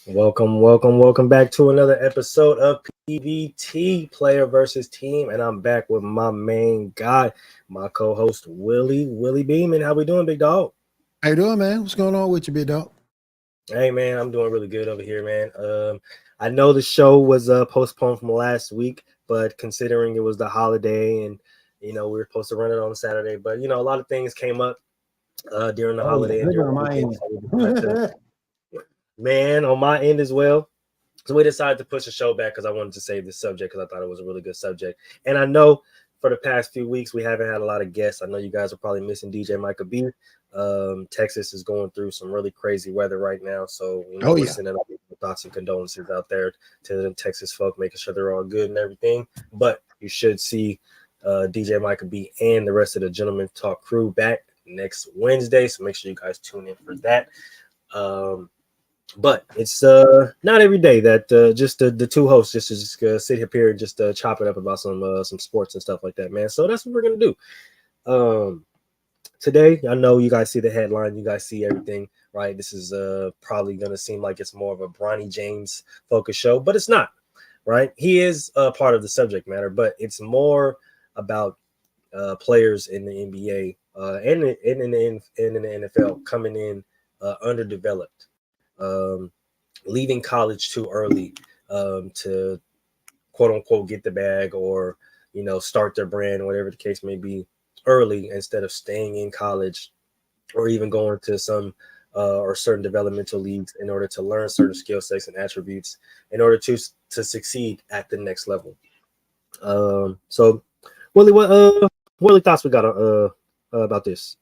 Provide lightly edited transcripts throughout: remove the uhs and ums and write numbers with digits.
Welcome back to another episode of PVT Player versus Team, and I'm back with my main guy, my co-host Willie Beeman. How we doing, big dog? How you doing, man? What's going on with you, big dog? Hey man, I'm doing really good over here, man. I know the show was postponed from last week, but considering it was the holiday and we were supposed to run it on Saturday, but a lot of things came up during the Oh yeah, holiday and living during on the my weekend. end. So we decided to, man, on my end as well. So we decided to push the show back because I wanted to save this subject because I thought it was a really good subject. And I know for the past few weeks we haven't had a lot of guests. I know you guys are probably missing DJ Micah B. Texas is going through some really crazy weather right now, so Oh we're yeah. sending up thoughts and condolences out there to the Texas folk, making sure they're all good and everything. But you should see DJ Micah B and the rest of the Gentleman Talk crew back next Wednesday, so make sure you guys tune in for that. But it's not every day that just the two hosts just sit up here and just chop it up about some sports and stuff like that, man. So that's what we're gonna do. Today, I know you guys see the headline, you guys see everything, right? This is probably gonna seem like it's more of a Bronny James focus show, but it's not, right? He is part of the subject matter, but it's more about players in the NBA and in the NFL coming in underdeveloped, um, leaving college too early to quote unquote get the bag or start their brand, whatever the case may be, early instead of staying in college or even going to some or certain developmental leagues in order to learn certain skill sets and attributes in order to succeed at the next level. So Willie, what thoughts we got about this?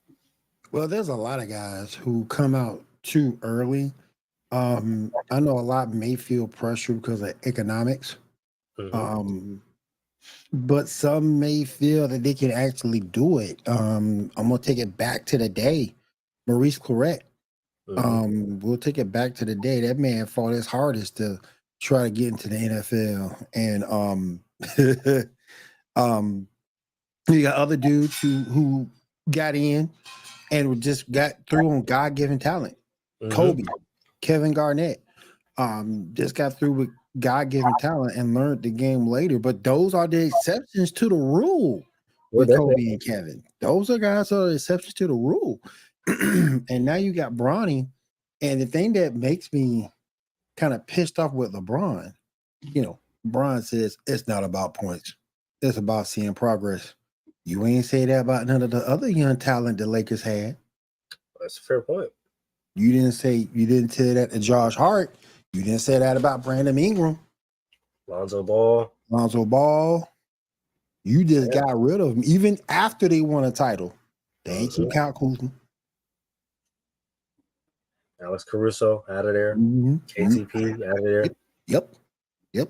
Well, there's a lot of guys who come out too early. I know a lot may feel pressure because of economics. Mm-hmm. Um, but some may feel that they can actually do it. I'm gonna take it back to the day. Maurice Claret. Mm-hmm. We'll take it back to the day. That man fought his hardest to try to get into the NFL. And um you got other dudes who got in and just got through on God given talent. Mm-hmm. Kobe, Kevin Garnett, just got through with God given talent and learned the game later. But those are the exceptions to the rule Well, with definitely. Kobe and Kevin. Those are guys that are the exceptions to the rule. And now you got Bronny. And the thing that makes me kind of pissed off with LeBron, LeBron says it's not about points. It's about seeing progress. You ain't say that about none of the other young talent the Lakers had. That's a fair point. You didn't say that to Josh Hart. You didn't say that about Brandon Ingram, Lonzo Ball. Lonzo Ball. You just Yeah. got rid of them even after they won a title. They ain't Mm-hmm. keep Kyle Kuzma. Alex Caruso out of there. Mm-hmm. KCP out of there. Yep. Yep. Yep.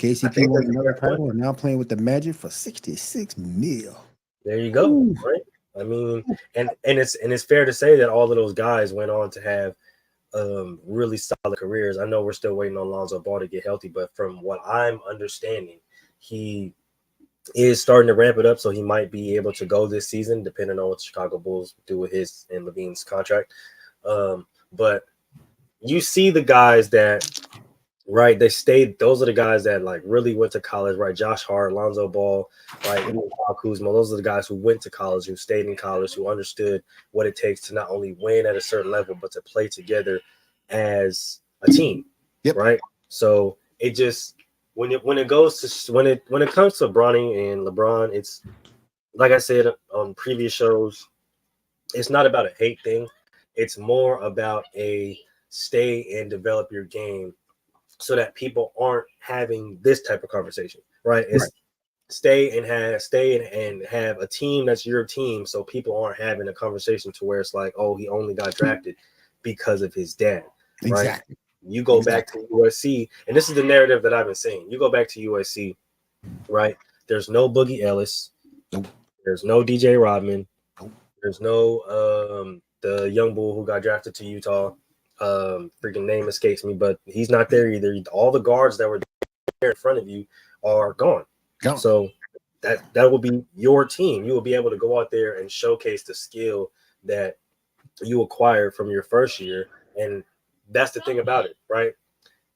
I KCP think won that's a another fair point. title and now playing with the Magic for 66 mil. There you go. Ooh. Right. I mean, and it's fair to say that all of those guys went on to have really solid careers. I know we're still waiting on Lonzo Ball to get healthy, but from what I'm understanding, he is starting to ramp it up, so he might be able to go this season, depending on what the Chicago Bulls do with his and Levine's contract. But you see the guys that, right, they stayed. Those are the guys that like really went to college, right? Josh Hart, Lonzo Ball, right? Even Kyle Kuzma. Those are the guys who went to college, who stayed in college, who understood what it takes to not only win at a certain level, but to play together as a team, Yep. right? So it just when it comes to Bronny and LeBron, it's like I said on previous shows, it's not about a hate thing. It's more about a stay and develop your game so that people aren't having this type of conversation, right? Right. It's stay and have a team that's your team, so people aren't having a conversation to where it's like, oh, he only got drafted because of his dad, right? Exactly. You go back Exactly. to USC, and this is the narrative that I've been saying. You go back to USC, right? There's no Boogie Ellis, Nope. there's no DJ Rodman, Nope. there's no the young bull who got drafted to Utah. Freaking name escapes me, but he's not there either. All the guards that were there in front of you are gone. Gone. So that will be your team. You will be able to go out there and showcase the skill that you acquired from your first year and that's the thing about it, right?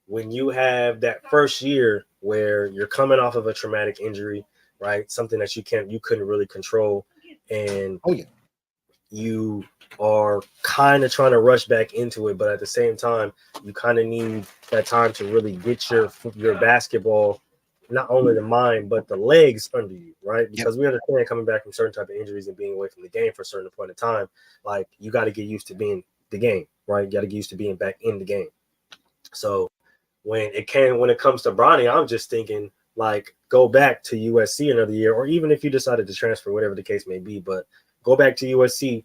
When you have that first year where you're coming off of a traumatic injury, right? Something that you couldn't really control, and Oh yeah. you are kind of trying to rush back into it, but at the same time, you kind of need that time to really get your basketball, not only the mind but the legs under you, right? Yep. Because we understand coming back from certain type of injuries and being away from the game for a certain point of time, like you got to get used to being the game, right? You got to get used to being back in the game. So when it comes to Bronny, I'm just thinking like go back to USC another year, or even if you decided to transfer, whatever the case may be, but go back to USC,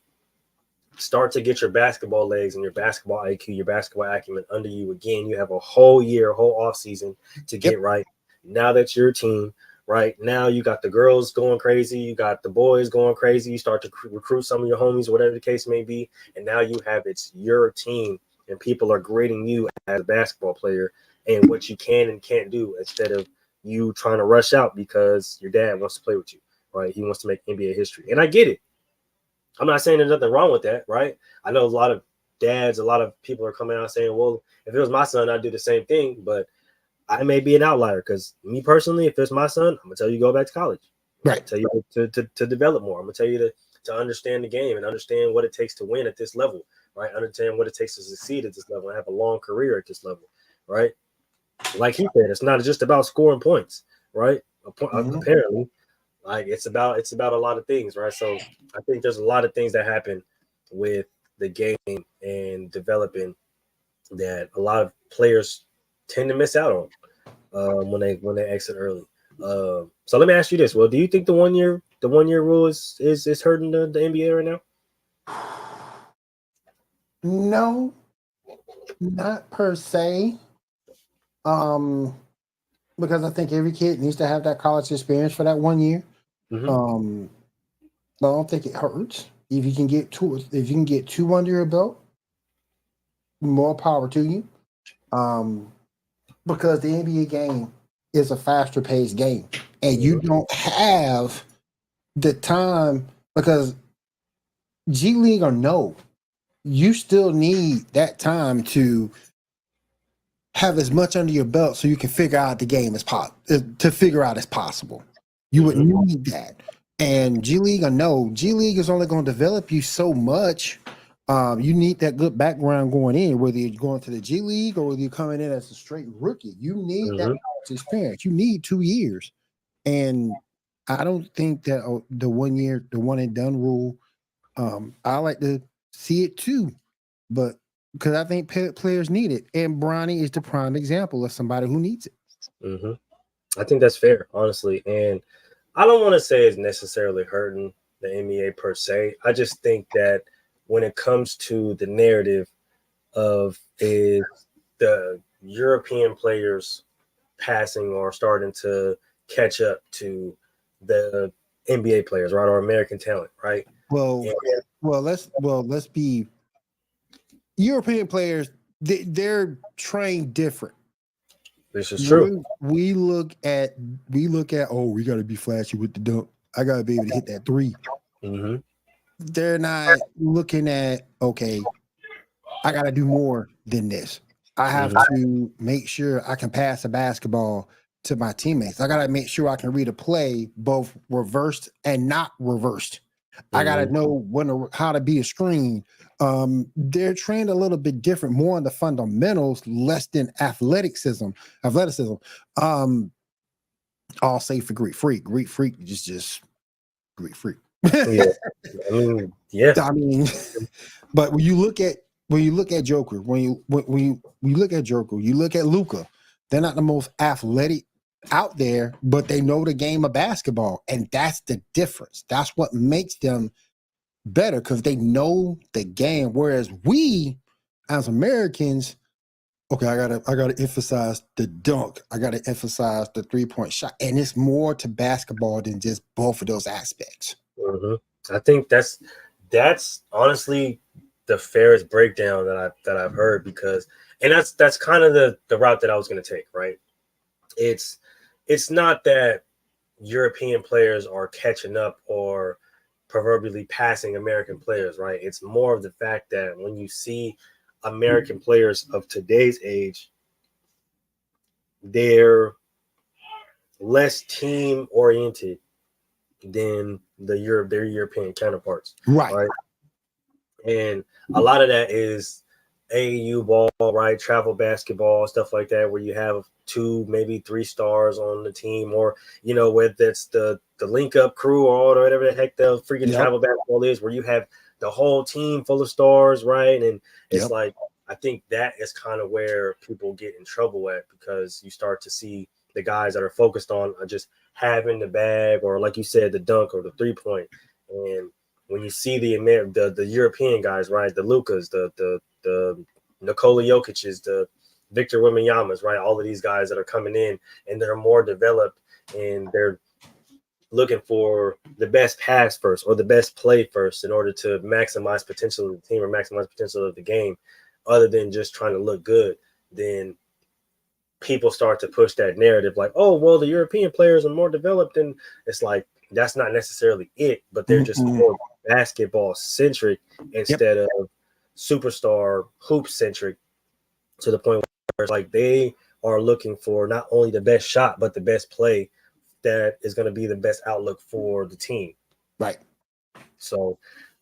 start to get your basketball legs and your basketball IQ, your basketball acumen under you again. You have a whole year, a whole off season to get Yep. right. Now that's your team, right? Now you got the girls going crazy, you got the boys going crazy. You start to recruit some of your homies, whatever the case may be, and now you have it's your team, and people are grading you as a basketball player and what you can and can't do instead of you trying to rush out because your dad wants to play with you, right? He wants to make NBA history, and I get it. I'm not saying there's nothing wrong with that, right? I know a lot of dads, a lot of people are coming out saying, well, if it was my son, I'd do the same thing. But I may be an outlier because me personally, if it's my son, I'm going to tell you go back to college. Right. Tell you to develop more. I'm going to tell you to understand the game and understand what it takes to win at this level, right? Understand what it takes to succeed at this level and have a long career at this level, right? Like he said, it's not just about scoring points, right? Apparently, like it's about a lot of things, right? So I think there's a lot of things that happen with the game and developing that a lot of players tend to miss out on when they exit early. So let me ask you this: well, do you think the 1 year rule is hurting the NBA right now? No, not per se. Um, because I think every kid needs to have that college experience for that 1 year. Mm-hmm. I don't think it hurts if you can get two. If you can get two under your belt, more power to you. Because the NBA game is a faster paced game, and you don't have the time because G League or no, you still need that time to have as much under your belt so you can figure out the game as possible. You would need that. And G League or no, G League is only going to develop you so much. You need that good background going in, whether you're going to the G League or whether you're coming in as a straight rookie. You need that college experience. You need 2 years. And I don't think that the 1 year, the one and done rule, I like to see it too. But because I think players need it. And Bronny is the prime example of somebody who needs it. Mm-hmm. I think that's fair, honestly. And I don't want to say it's necessarily hurting the NBA per se. I just think that when it comes to the narrative of is the European players passing or starting to catch up to the NBA players, right, or American talent, right? Well, let's be European players. They're trained different. This is true. We look at oh, we got to be flashy with the dunk. I got to be able to hit that 3. Mm-hmm. They're not looking at okay, I got to do more than this. I have to make sure I can pass a basketball to my teammates. I got to make sure I can read a play both reversed and not reversed. I got to know how to beat a screen. They're trained a little bit different, more on the fundamentals, less than athleticism. All safe for Greek Freak. Greek Freak just Greek Freak. Yeah. Yeah. I mean, but when you look at Joker, when you look at Joker, you look at Luca. They're not the most athletic out there, but they know the game of basketball, and that's the difference. That's what makes them better because they know the game. Whereas we, as Americans, okay, I gotta emphasize the dunk. I gotta emphasize the 3-point shot, and it's more to basketball than just both of those aspects. I think that's honestly the fairest breakdown that I've heard because, and that's kind of the route that I was going to take, right? It's not that European players are catching up or proverbially passing American players, right? It's more of the fact that when you see American players of today's age, they're less team oriented than their European counterparts, right? And a lot of that is AAU ball, right? Travel basketball, stuff like that, where you have 2, maybe 3 stars on the team, or whether that's the link up crew or whatever the heck the freaking travel basketball is, where you have the whole team full of stars, right? And it's like, I think that is kind of where people get in trouble at, because you start to see the guys that are focused on just having the bag, or like you said, the dunk or the 3-point. And when you see the European guys, right, the Lukas, the Nikola Jokic's, the Victor Wembanyama's, right, all of these guys that are coming in and they're more developed, and they're looking for the best pass first or the best play first in order to maximize potential of the team or maximize potential of the game, other than just trying to look good. Then people start to push that narrative like, oh, well, the European players are more developed, and it's like, that's not necessarily it, but they're just more basketball centric instead of superstar hoop centric, to the point where it's like they are looking for not only the best shot, but the best play that is going to be the best outlook for the team. Right. So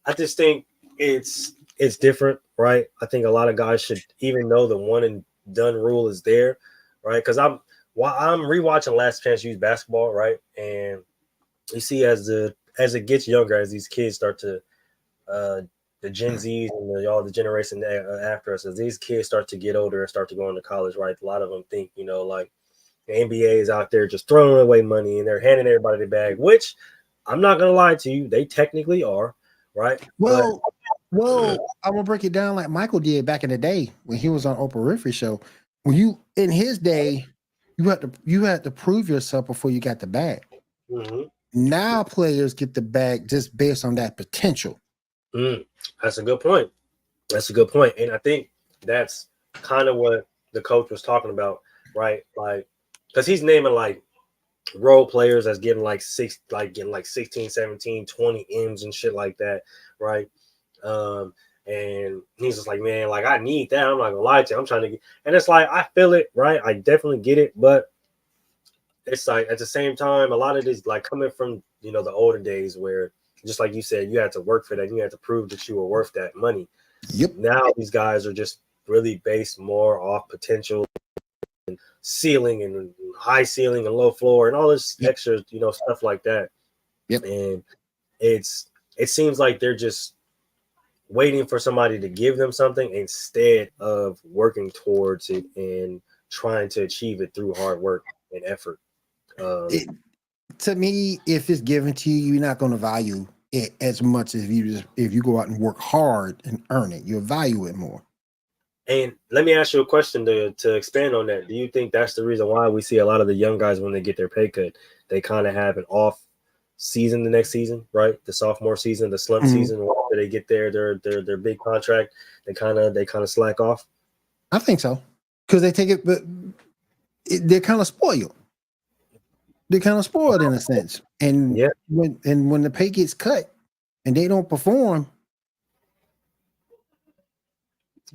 I just think it's different, right? I think a lot of guys should even know the one and done rule is there, right? Because I'm rewatching Last Chance to Use Basketball, right? And you see as it gets younger, as these kids start to the Gen Zs and all the generation after us, as these kids start to get older and start to go into college, right? A lot of them think, like the NBA is out there just throwing away money and they're handing everybody the bag, which I'm not going to lie to you, they technically are, right? Well, I'm gonna break it down like Michael did back in the day when he was on Oprah Winfrey Show. When in his day, you had to prove yourself before you got the bag. Mm-hmm. Now players get the bag just based on that potential. That's a good point. And I think that's kind of what the coach was talking about, right? Like, because he's naming like role players that's getting like 16, 17, 20 M's and shit like that, right? And he's just like, man, like, I need that. I'm not gonna lie to you. I'm trying to get, and it's like, I feel it, right? I definitely get it, but it's like at the same time, a lot of this like coming from the older days where, just like you said, you had to work for that, you had to prove that you were worth that money. Yep. Now these guys are just really based more off potential and ceiling and high ceiling and low floor and all this extra, stuff like that. Yep. And it seems like they're just waiting for somebody to give them something instead of working towards it and trying to achieve it through hard work and effort. To me, if it's given to you, you're not going to value it as much as if you go out and work hard and earn it. You'll value it more. And let me ask you a question to expand on that. Do you think that's the reason why we see a lot of the young guys, when they get their pay cut, they kind of have an off season the next season, right? The sophomore season, the slump season, after they get their big contract, they kind of slack off? I think so, because they take it, but they're kind of spoiled. They're kind of spoiled in a sense, and when the pay gets cut and they don't perform.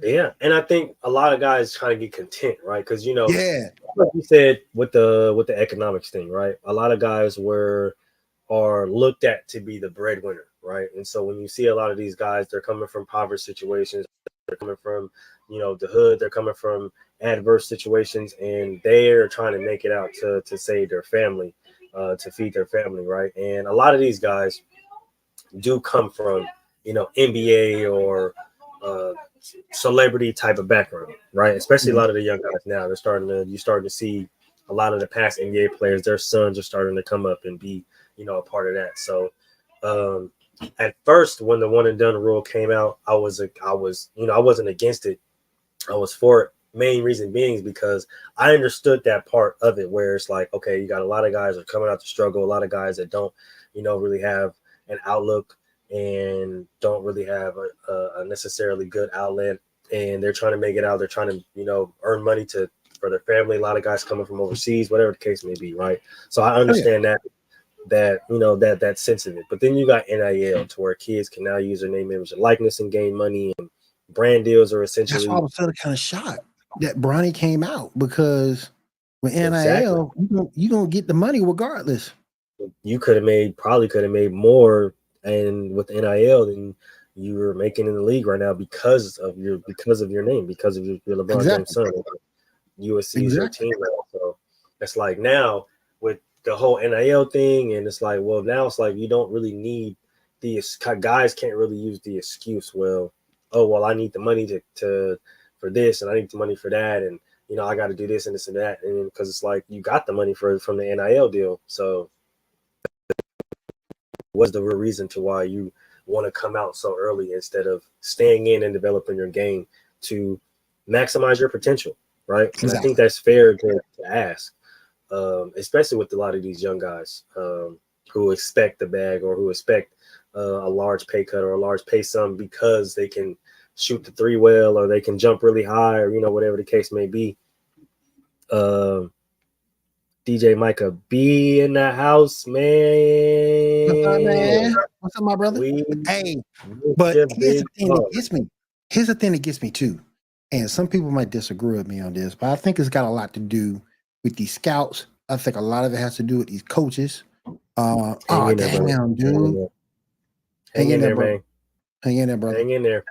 Yeah, and I think a lot of guys try to get content, right? Because like you said with the economics thing, right? A lot of guys are looked at to be the breadwinner, right? And so when you see a lot of these guys, they're coming from poverty situations, they're coming from the hood, they're coming from adverse situations, and they're trying to make it out to save their family, to feed their family, right? And a lot of these guys do come from NBA or celebrity type of background, right? Especially a lot of the young guys now, you're starting to see a lot of the past NBA players, their sons are starting to come up and be a part of that. So at first, when the one and done rule came out, I wasn't against it. I was for it. Main reason being is because I understood that part of it, where it's like, okay, you got a lot of guys that are coming out to struggle, a lot of guys that don't really have an outlook and don't really have a necessarily good outlet, and they're trying to make it out. They're trying to earn money for their family. A lot of guys coming from overseas, whatever the case may be, right? So I understand that sense of it. But then you got NIL, to where kids can now use their name, image, and likeness and gain money, and brand deals are That's why I essentially was sort of kind of shocked that Bronny came out, because with exactly. NIL, you gonna get the money regardless. You probably could have made more, and with NIL than you were making in the league right now because of your name, because of your LeBron James Exactly. son. USC is your Exactly. team now, so it's like now with the whole NIL thing, and it's like, well, now it's like you don't really need the guys can't really use the excuse, well, oh well, I need the money to for this, and I need the money for that, and I got to do this and this and that, and because it's like you got the money from the NIL deal, so what's the real reason to why you want to come out so early instead of staying in and developing your game to maximize your potential, right? And I think Exactly. that's fair to ask, especially with a lot of these young guys who expect the bag or who expect a large pay cut or a large pay sum because they can shoot the three well or they can jump really high or whatever the case may be. DJ Micah B in the house, What's up, man. man? What's up, my brother? We Hey, with but your here's the big thing that dog. gets me. Here's the thing that gets me too. And some people might disagree with me on this, but I think it's got a lot to do with these scouts. I think a lot of it has to do with these coaches. Hang Oh in there, bro. damn, Hang in dude. there. Hang Hang in in there, there, brother. man. Hang in there, brother. Hang in there.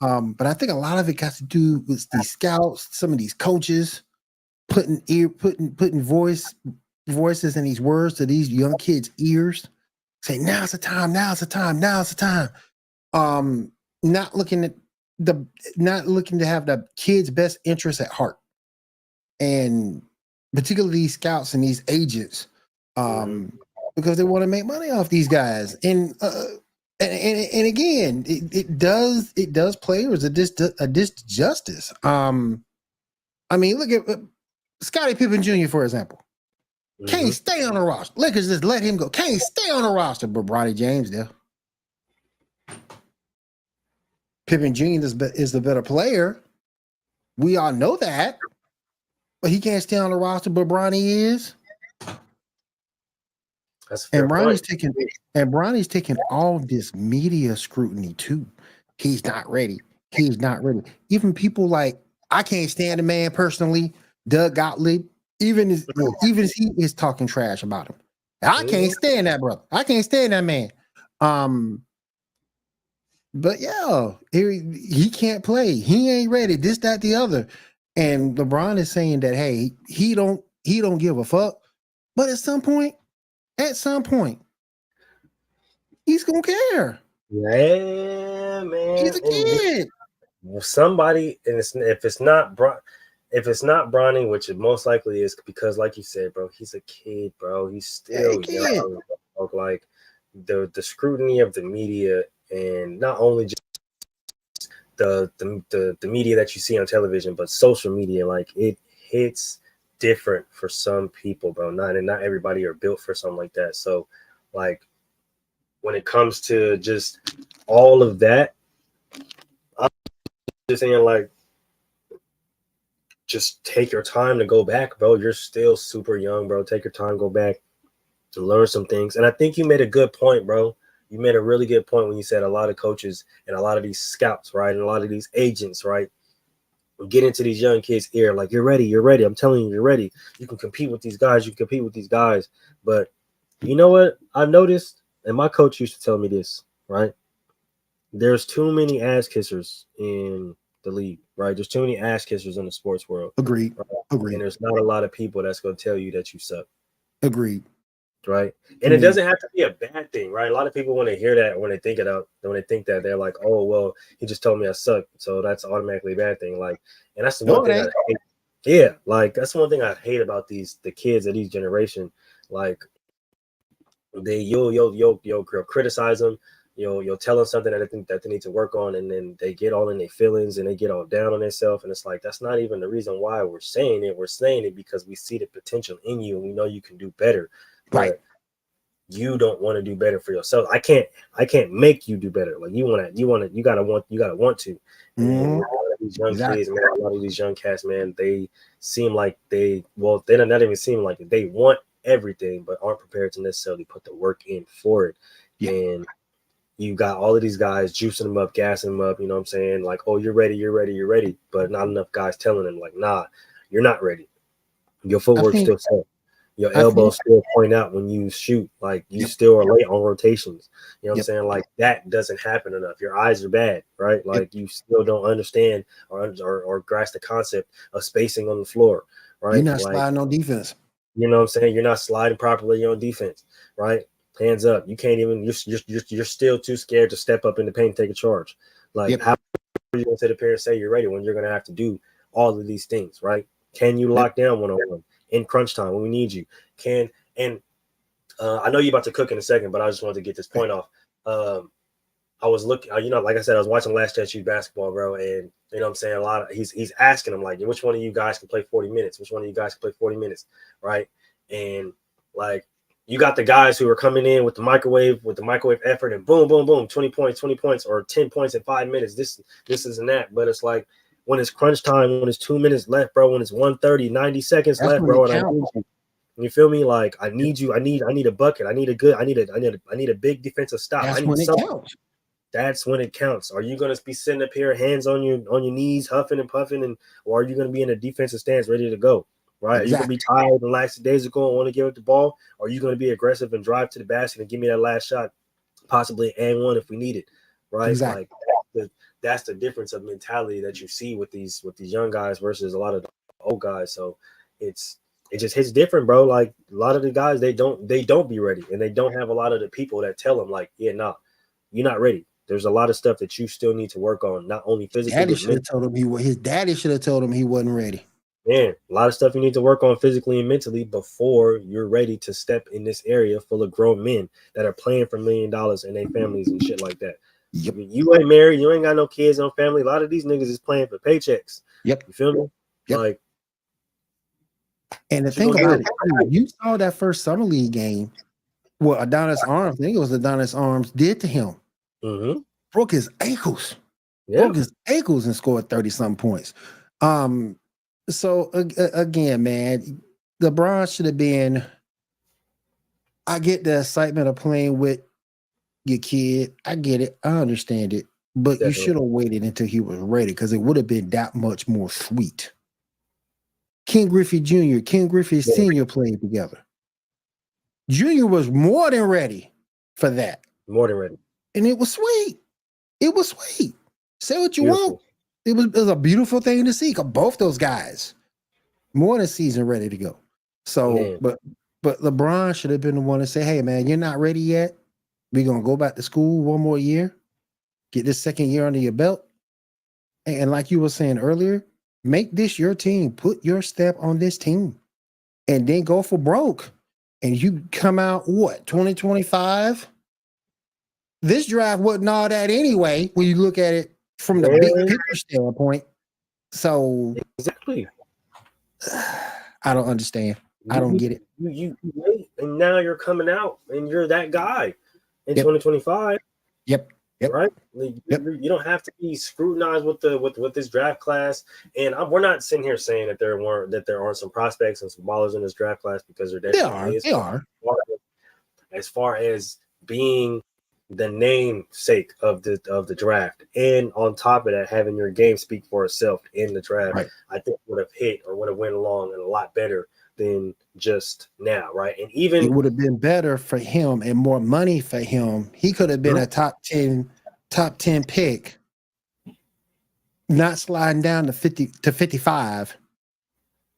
But I think a lot of it got to do with these scouts, some of these coaches putting voices and these words to these young kids' ears. Say, now's the time, now's the time, now's the time. Um, not looking at not looking to have the kids' best interests at heart. And particularly these scouts and these agents, Mm-hmm. because they want to make money off these guys. And again, it does players a disjustice. I mean, look at Scottie Pippen Jr. for example. Mm-hmm. Can't stay on the roster. Lakers just let him go. Can't stay on the roster, but Bronny James there. Pippen Jr. is the better player. We all know that, but he can't stay on the roster. But Bronny is, That's a and fair point. Bronny's taking all this media scrutiny too. He's not ready. He's not ready. Even people like I can't stand the man personally. Doug Gottlieb, even as he is talking trash about him. I can't stand that brother. I can't stand that man. But yeah, he can't play. He ain't ready. This, that, the other. And LeBron is saying that hey, he don't give a fuck. But at some point, he's gonna care. Yeah, He's man. a And kid. somebody, and if it's not Bronny, which it most likely is, because like you said, bro, he's a kid, bro. He's Hey, still kid. young. Bro. Like the scrutiny of the media, and not only just the media that you see on television, but social media, like it hits different for some people, bro. Not everybody are built for something like that. So, like when it comes to just all of that, I'm just saying, like, just take your time to go back, bro. You're still super young, bro. Take your time, go back to learn some things. And I think you made a good point, bro. You made a really good point when you said a lot of coaches and a lot of these scouts, right, and a lot of these agents, right, get into these young kids' ear, like, you're ready, you're ready. I'm telling you, you're ready. You can compete with these guys. You can compete with these guys. But you know what I noticed? And my coach used to tell me this, right? There's too many ass kissers in the league, right? There's too many ass kissers in the sports world. Agreed. Right? And Agreed. there's not a lot of people that's going to tell you that you suck. Agreed. Right. I And it mean, doesn't have to be a bad thing, right? A lot of people, when they hear that, when they think that, they're like, oh, well, he just told me I suck. So that's automatically a bad thing. Like, and that's the no, one it thing I ain't. hate. Yeah. Like, that's one thing I hate about the kids of each generation. Like, you'll criticize them. You'll tell them something that they think that they need to work on, and then they get all in their feelings and they get all down on themselves. And it's like, that's not even the reason why we're saying it. We're saying it because we see the potential in you and we know you can do better. Right. But you don't want to do better for yourself. I can't make you do better. Like, you gotta want to. And Mm-hmm. a lot of these young Exactly. kids, man, a lot of these young cats, man, they seem like they not even seem like it. They want everything, but aren't prepared to necessarily put the work in for it. Yeah. And you got all of these guys juicing them up, gassing them up. You know what I'm saying? Like, oh, you're ready, you're ready, you're ready. But not enough guys telling them, like, nah, you're not ready. Your I footwork's think still set. Your I think elbows still point out when you shoot. Like, you yep, still are late on rotations. You know what I'm yep, saying? Like, that doesn't happen enough. Your eyes are bad, right? yep. Like, you still don't understand or grasp the concept of spacing on the floor, You're right? not Like, sliding on defense. you know what I'm saying? You're not sliding properly on defense, right? Hands up. You can't even. You're still too scared to step up in the paint and take a charge. Like, Yep, how are you going to sit up here and say you're ready when you're going to have to do all of these things, right? Can you yep. lock down 1-on-1 in crunch time when we need you? Can and I know you're about to cook in a second, but I just wanted to get this point off. I was looking, like I said, I was watching Last Chance U basketball, bro, and you know what I'm saying, a lot of he's asking them like, which one of you guys can play 40 minutes? Which one of you guys can play 40 minutes, right? And like, you got the guys who are coming in with the microwave effort and boom, boom, boom, 20 points, or 10 points in 5 minutes. This isn't that, but it's like when it's crunch time, when it's 2 minutes left, bro, when it's 1:30, 90 seconds That's left, when it bro, and I counts. need you. You feel me? Like, I Yep. need you. I need a bucket. I need a big defensive stop. I That's need when it something. counts. That's when it counts. Are you going to be sitting up here, hands on your knees, huffing and puffing, or are you going to be in a defensive stance, ready to go? Right? Are you going to Exactly. be tired and lackadaisical and want to give up the ball? Or are you going to be aggressive and drive to the basket and give me that last shot, possibly and one if we need it? Right? Exactly. Like, that's the difference of mentality that you see with these young guys versus a lot of the old guys. So it just hits different, bro. Like, a lot of the guys, they don't be ready, and they don't have a lot of the people that tell them like, yeah, nah, you're not ready. There's a lot of stuff that you still need to work on, not only physically, Daddy but should have mentally. told him his daddy should have told him he wasn't ready. Man, a lot of stuff you need to work on physically and mentally before you're ready to step in this area full of grown men that are playing for $1 million and their families and shit like that. Yep. You ain't married, you ain't got no kids, no family. A lot of these niggas is playing for paychecks. Yep. You feel me? Yep. Like, and the thing about it, you saw that first summer league game. What Adonis Arms, I think it was Adonis Arms, did to him. Mm-hmm. Broke his ankles. Yeah. Broke his ankles and scored 30-something points. So again, man, LeBron should have been. I get the excitement of playing with your kid. I get it. I understand it. But Definitely. You should have waited until he was ready, because it would have been that much more sweet. King Griffey Jr., King Griffey Sr. played together. Junior was more than ready for that. More than ready. And it was sweet. It was sweet. Say what you Beautiful. want. It was a beautiful thing to see, because both those guys more than season ready to go. So, Man. but LeBron should have been the one to say, hey, man, you're not ready yet. We're going to go back to school one more year. Get this second year under your belt. And like you were saying earlier, make this your team. Put your stamp on this team. And then go for broke. And you come out, what, 2025? This draft wasn't all that anyway, when you look at it from the big picture standpoint. So exactly. I don't understand. I don't get it. You wait, and now you're coming out, and you're that guy in 2025. Yep. Right. Like, you don't have to be scrutinized with this draft class. And we're not sitting here saying that there aren't some prospects and some ballers in this draft class, because there definitely is. They are. As far as being the namesake of the draft, and on top of that, having your game speak for itself in the draft, right, I think would have hit or would have went along and a lot better than just now, right? And even it would have been better for him and more money for him. He could have been a top 10 pick, not sliding down to 50 to 55,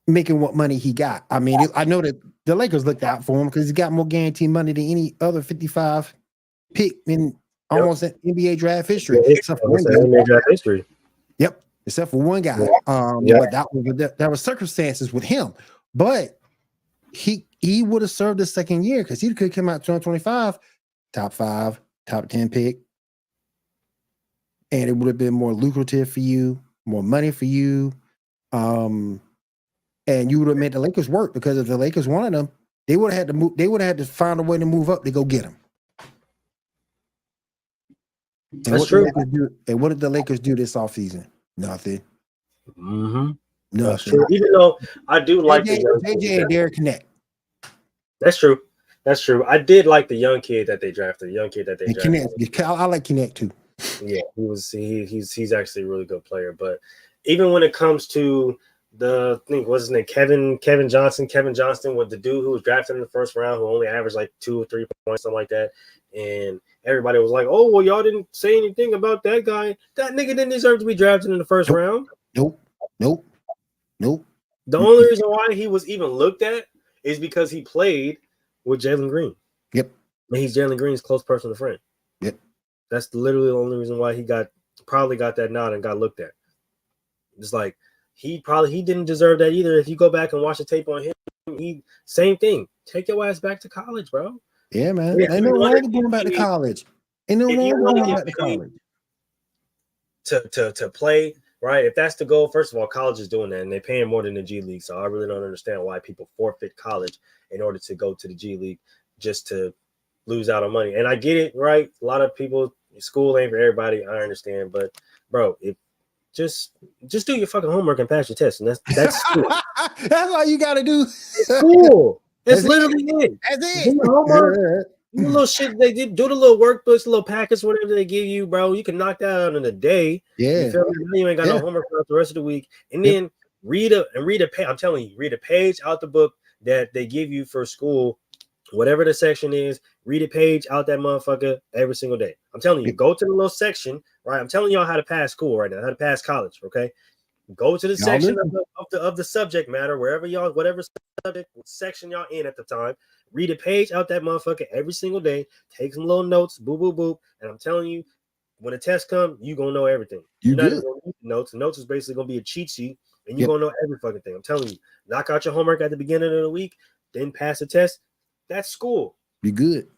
making what money he got. I mean, I know that the Lakers looked out for him because he got more guaranteed money than any other 55 pick in almost an NBA draft history, except for one guy. NBA draft history. Yep, except for one guy. But that was circumstances with him. But he would have served the second year, because he could come out 2025, top 5, top 10 pick. And it would have been more lucrative for you, more money for you. And you would have made the Lakers work, because if the Lakers wanted him, they would have had to move. They would have had to find a way to move up to go get him. That's true. And what did the Lakers do this offseason? Nothing. Mm-hmm. Nothing. That's true. Even though I do like JJ and Derek connect. That's true. That's true. I did like the young kid that they drafted. The young kid that they And drafted. Kinect, I like Kinect too. Yeah, he's actually a really good player. But even when it comes to the thing, what's his name? Kevin Johnston with the dude who was drafted in the first round, who only averaged like 2 or 3 points, something like that. And everybody was like, "Oh, well, y'all didn't say anything about that guy. That nigga didn't deserve to be drafted in the first round." Nope. The only reason why he was even looked at is because he played with Jalen Green. Yep. And he's Jalen Green's close personal friend. Yep. That's literally the only reason why he probably got that nod and got looked at. It's like he didn't deserve that either. If you go back and watch the tape on him, same thing. Take your ass back to college, bro. Yeah, man. Ain't no wrong with going back to college. Ain't no wrong with going back to college. To play, right? If that's the goal, first of all, college is doing that, and they're paying more than the G League. So I really don't understand why people forfeit college in order to go to the G League just to lose out on money. And I get it, right? A lot of people, school ain't for everybody. I understand, but bro, if just do your fucking homework and pass your test, and that's cool. That's all you gotta do. It's cool. That's literally it. That's it. Do your homework. Do the little shit they did. Do the little workbooks, little packets, whatever they give you, bro. You can knock that out in a day. Yeah. You feel me? Now you ain't got no homework for the rest of the week, and then read a page. I'm telling you, read a page out the book that they give you for school. Whatever the section is, read a page out that motherfucker every single day. I'm telling you, go to the little section, right? I'm telling y'all how to pass school right now, how to pass college, okay? Go to the section of the subject matter, whatever subject section y'all in at the time. Read a page out that motherfucker every single day. Take some little notes, boop, boop, boop. And I'm telling you, when the test comes, you're going to know everything. You're not even going to need notes. The notes is basically going to be a cheat sheet, and you're going to know every fucking thing. I'm telling you, knock out your homework at the beginning of the week, then pass the test. That's school. You're good.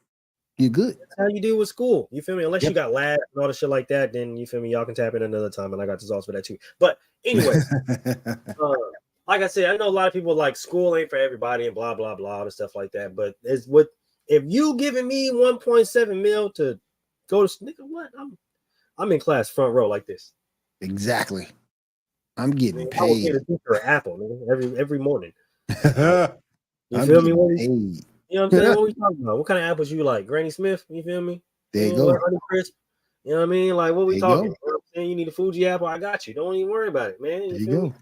That's how you do with school. You feel me? Unless you got labs and all the shit like that, then you feel me? Y'all can tap in another time, and I got results for that too. But anyway, like I said, I know a lot of people like school ain't for everybody and blah blah blah and stuff like that. But if you giving me 1.7 mil to go to nigga, what? I'm in class front row like this. Exactly. I'm getting paid. I will get a teacher an apple, nigga, every morning. You feel me? You know what I'm saying? What we talking about? What kind of apples you like? Granny Smith? You feel me? There you go. Honey Crisp? You know what I mean? Like, what we talking? You know what I'm saying? You need a Fuji apple? I got you. Don't even worry about it, man. There you go. Me?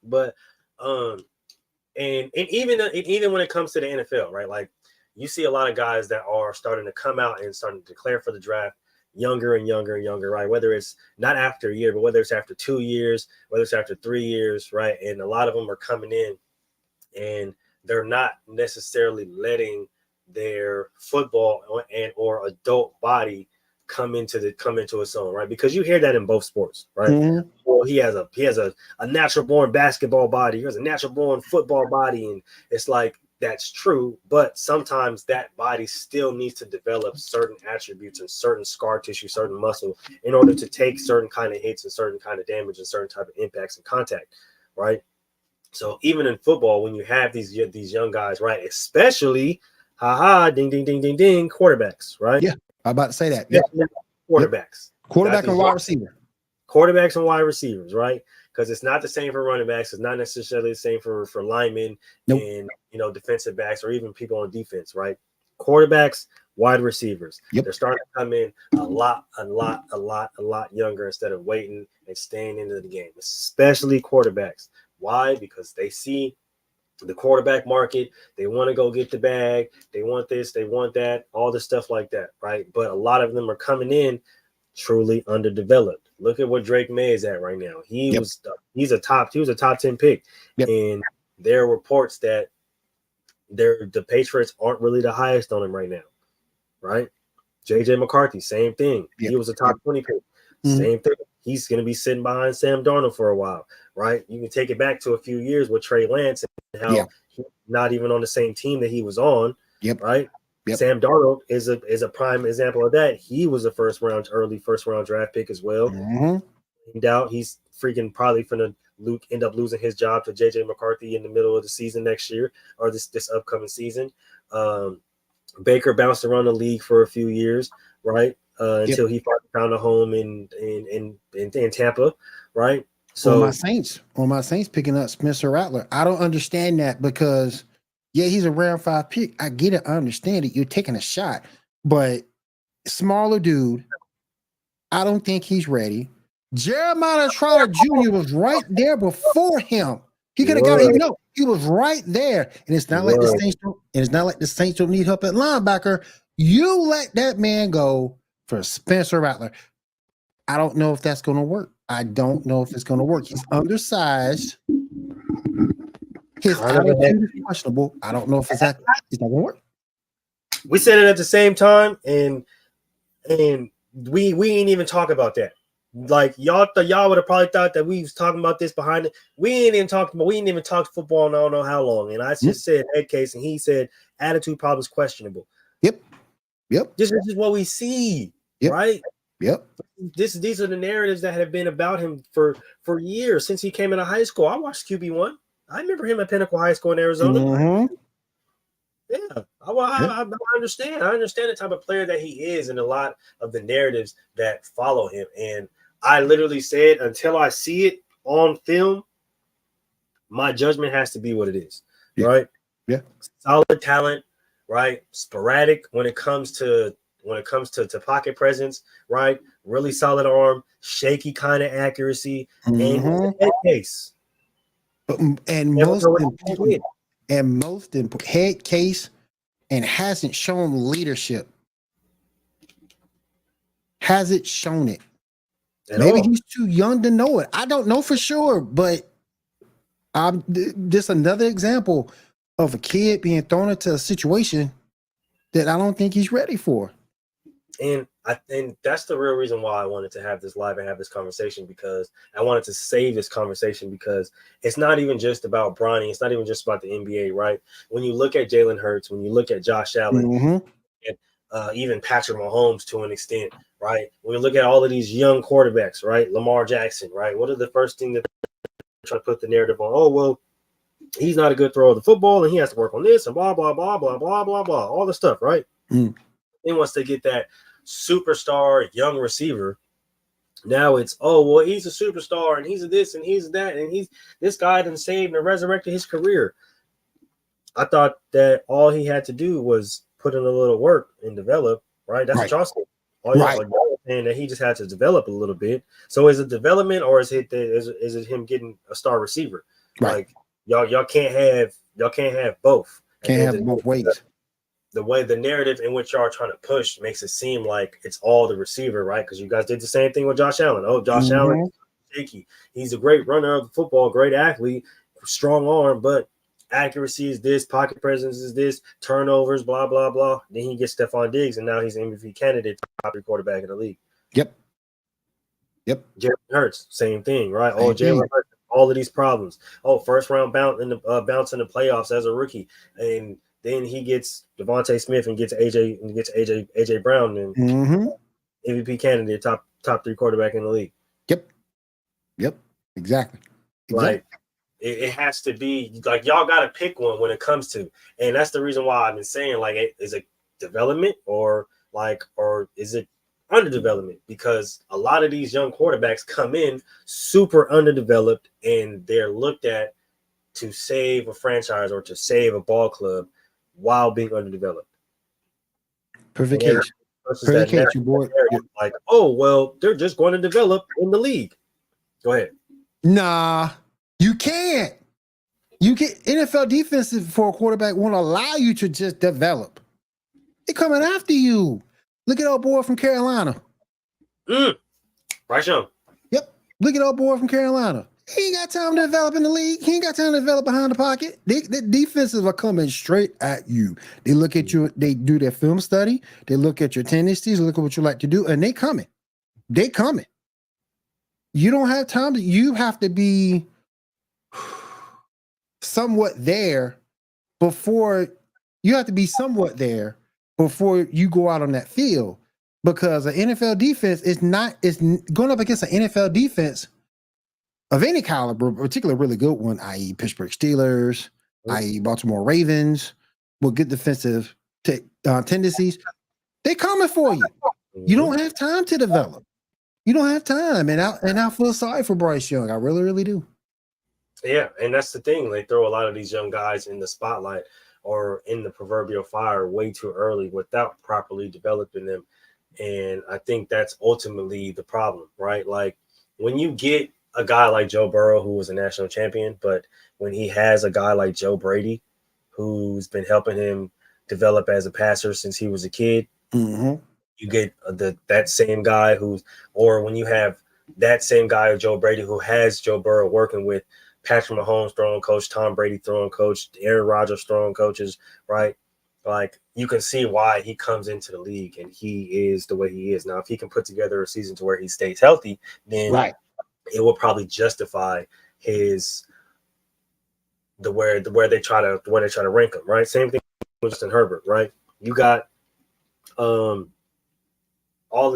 But and even when it comes to the NFL, right? Like, you see a lot of guys that are starting to come out and starting to declare for the draft younger and younger and younger, right? Whether it's not after a year, but whether it's after 2 years, whether it's after 3 years, right? And a lot of them are coming in and they're not necessarily letting their football or adult body come into its own, right? Because you hear that in both sports, right? Mm-hmm. Well, he has a natural born basketball body, he has a natural born football body, and it's like that's true, but sometimes that body still needs to develop certain attributes and certain scar tissue, certain muscle in order to take certain kind of hits and certain kind of damage and certain type of impacts and contact, right? So even in football, when you have these young guys, right, especially, ding, ding, ding, ding, ding, quarterbacks, right? Yeah, I'm about to say that. Yeah, quarterbacks. Quarterback and wide receiver. Quarterbacks and wide receivers, right? Because it's not the same for running backs. It's not necessarily the same for linemen and, defensive backs or even people on defense, right? Quarterbacks, wide receivers. Yep. They're starting to come in a lot younger instead of waiting and staying into the game, especially quarterbacks. Why? Because they see the quarterback market. They want to go get the bag. They want this. They want that. All the stuff like that, right? But a lot of them are coming in truly underdeveloped. Look at what Drake May is at right now. He was a top 10 pick, and there are reports that the Patriots aren't really the highest on him right now, right? JJ McCarthy, same thing. He was a top 20 pick. Mm-hmm. Same thing. He's going to be sitting behind Sam Darnold for a while, right? You can take it back to a few years with Trey Lance and how he's not even on the same team that he was on, right? Yep. Sam Darnold is a prime example of that. He was a early first round draft pick as well. Mm-hmm. In doubt, he's freaking probably going to end up losing his job to JJ McCarthy in the middle of the season next year or this upcoming season. Baker bounced around the league for a few years, right? Until he found a home in Tampa, right? So my Saints picking up Spencer Rattler. I don't understand that because Yeah, he's a round 5 pick. I get it. I understand it. You're taking a shot, but smaller dude. I don't think he's ready. Jeremiah Trotter Jr. was right there before him. He could have got it. No, he was right there. And it's not like the Saints don't, and it's not like the Saints don't need help at linebacker. You let that man go for Spencer Rattler. I don't know if that's going to work. I don't know if it's going to work. He's undersized. His attitude is questionable. I don't know if it's not going to work. We said it at the same time, and we ain't even talk about that. Like y'all would have probably thought that we was talking about this behind it. We ain't even talked football in I don't know how long. And I just said head case, and he said attitude problems questionable. Yep. This is what we see, right? Yep. These are the narratives that have been about him for years since he came into high school. I watched QB1. I remember him at Pinnacle High School in Arizona. Mm-hmm. Yeah, I understand. I understand the type of player that he is, and a lot of the narratives that follow him. And I literally said, until I see it on film, my judgment has to be what it is, right? Yeah, solid talent, right? Sporadic when it comes to pocket presence, right? Really solid arm, shaky kind of accuracy, and head case. And most important, head case, and hasn't shown leadership. Hasn't shown it. Maybe he's too young to know it. I don't know for sure, but I'm just another example of a kid being thrown into a situation that I don't think he's ready for. And that's the real reason why I wanted to have this live and have this conversation, because I wanted to save this conversation, because it's not even just about Bronny. It's not even just about the NBA, right? When you look at Jalen Hurts, when you look at Josh Allen, and even Patrick Mahomes to an extent, right? When you look at all of these young quarterbacks, right? Lamar Jackson, right? What are the first thing that they're trying to put the narrative on? Oh, well, he's not a good thrower of the football, and he has to work on this and blah, blah, blah, blah, blah, blah, blah, all the stuff, right? Then once they get that superstar young receiver, now it's, oh, well, he's a superstar, and he's a this, and he's that, and he's this guy done saved and resurrected his career. I thought that all he had to do was put in a little work and develop, right? That's what y'all said. Y'all saying that he just had to develop a little bit. So is it development, or is it him getting a star receiver? Right. Like y'all can't have both. Can't have both ways. The way the narrative in which y'all are trying to push makes it seem like it's all the receiver, right? Because you guys did the same thing with Josh Allen. Oh, Josh Allen, shaky. He's a great runner of the football, great athlete, strong arm, but accuracy is this, pocket presence is this, turnovers, blah, blah, blah. Then he gets Stephon Diggs, and now he's an MVP candidate, top 3 quarterback in the league. Yep. Jalen Hurts, same thing, right? Oh, Jalen Hurts, all of these problems. Oh, first round bounce in the playoffs as a rookie, and then he gets Devontae Smith and gets AJ Brown, and MVP candidate, top 3 quarterback in the league. Yep. Exactly. Like it has to be like y'all got to pick one when it comes to, and that's the reason why I've been saying, like, is it development or is it underdevelopment? Because a lot of these young quarterbacks come in super underdeveloped, and they're looked at to save a franchise or to save a ball club while being underdeveloped. Perfect case. You boy. Like, oh, well, they're just going to develop in the league. Go ahead. Nah, you can't. You get NFL defenses for a quarterback won't allow you to just develop. They're coming after you. Look at old boy from Carolina. Bryce Young. Yep. Look at old boy from Carolina. He ain't got time to develop in the league. He ain't got time to develop behind the pocket. The defenses are coming straight at you. They look at you. They do their film study. They look at your tendencies. Look at what you like to do, and they coming. They coming. You don't have time. You have to be somewhat there before you go out on that field, because an NFL defense is going up against an NFL defense of any caliber, particularly a really good one, i.e. Pittsburgh Steelers, i.e. Baltimore Ravens, with good defensive tendencies. They're coming for you. You don't have time to develop. You don't have time, and I feel sorry for Bryce Young. I really, really do. Yeah, and that's the thing. They throw a lot of these young guys in the spotlight or in the proverbial fire way too early without properly developing them. And I think that's ultimately the problem, right? Like when you get a guy like Joe Burrow, who was a national champion, but when he has a guy like Joe Brady, who's been helping him develop as a passer since he was a kid, Mm-hmm. you get that same guy or when you have that same guy, Joe Brady, who has Joe Burrow working with Patrick Mahomes throwing coach, Tom Brady throwing coach, Aaron Rodgers throwing coaches, right? Like you can see why he comes into the league and he is the way he is. Now, if he can put together a season to where he stays healthy, then Right. it will probably justify his where they try to rank him, right? Same thing with Justin Herbert, right? You got um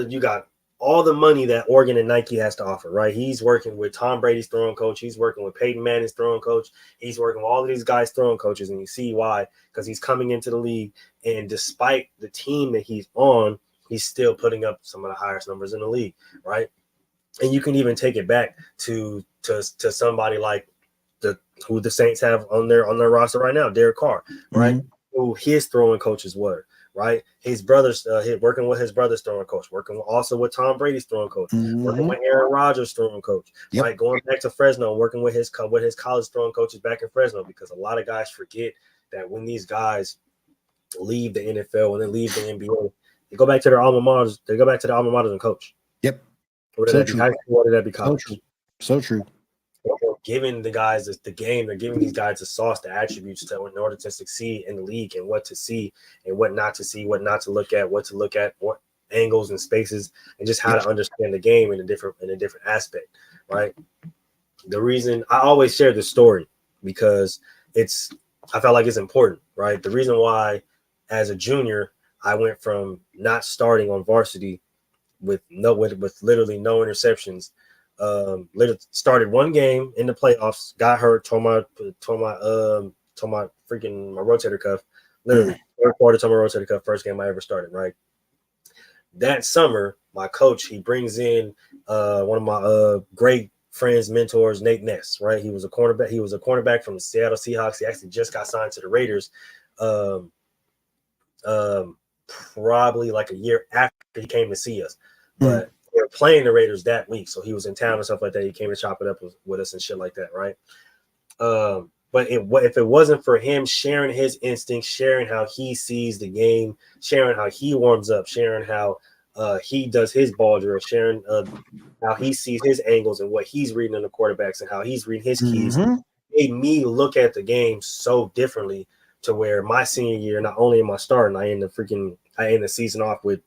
you got all the money that Oregon and Nike has to offer, right? He's working with Tom Brady's throwing coach. He's working with Peyton Manning's throwing coach. He's working with all of these guys' throwing coaches, and you see why, because he's coming into the league, and despite the team that he's on, he's still putting up some of the highest numbers in the league, right? And you can even take it back to somebody like who the Saints have on their roster right now, Derek Carr, right? Mm-hmm. Who his throwing coaches were, right? His brothers, working with his brother's throwing coach, working also with Tom Brady's throwing coach, working with Aaron Rodgers' throwing coach, right? Going back to Fresno, working with his college throwing coaches back in Fresno, because a lot of guys forget that when these guys leave the NFL, when they leave the NBA, they go back to their alma maters. They go back to their alma maters and coach. Yep. Whether that be high school, whether that be college. So true. Giving the guys the game, they're giving these guys the sauce, the attributes in order to succeed in the league, and what to see and what not to see, what not to look at, what angles and spaces, and just how to understand the game in a different aspect, right? The reason I always share this story because I felt like it's important, right? The reason why as a junior I went from not starting on varsity with literally no interceptions. Literally started one game in the playoffs, got hurt, tore my rotator cuff. Literally, third quarter tore my rotator cuff. First game I ever started. Right. That summer, my coach he brings in one of my great friends, mentors, Nate Ness. Right, he was a cornerback. He was a cornerback from the Seattle Seahawks. He actually just got signed to the Raiders. Probably like a year after he came to see us. But they were playing the Raiders that week, so he was in town and stuff like that. He came to chop it up with us and shit like that, right? But if it wasn't for him sharing his instincts, sharing how he sees the game, sharing how he warms up, sharing how he does his ball drill, sharing how he sees his angles and what he's reading in the quarterbacks and how he's reading his keys, made me look at the game so differently to where my senior year, not only am I starting, I end the season off with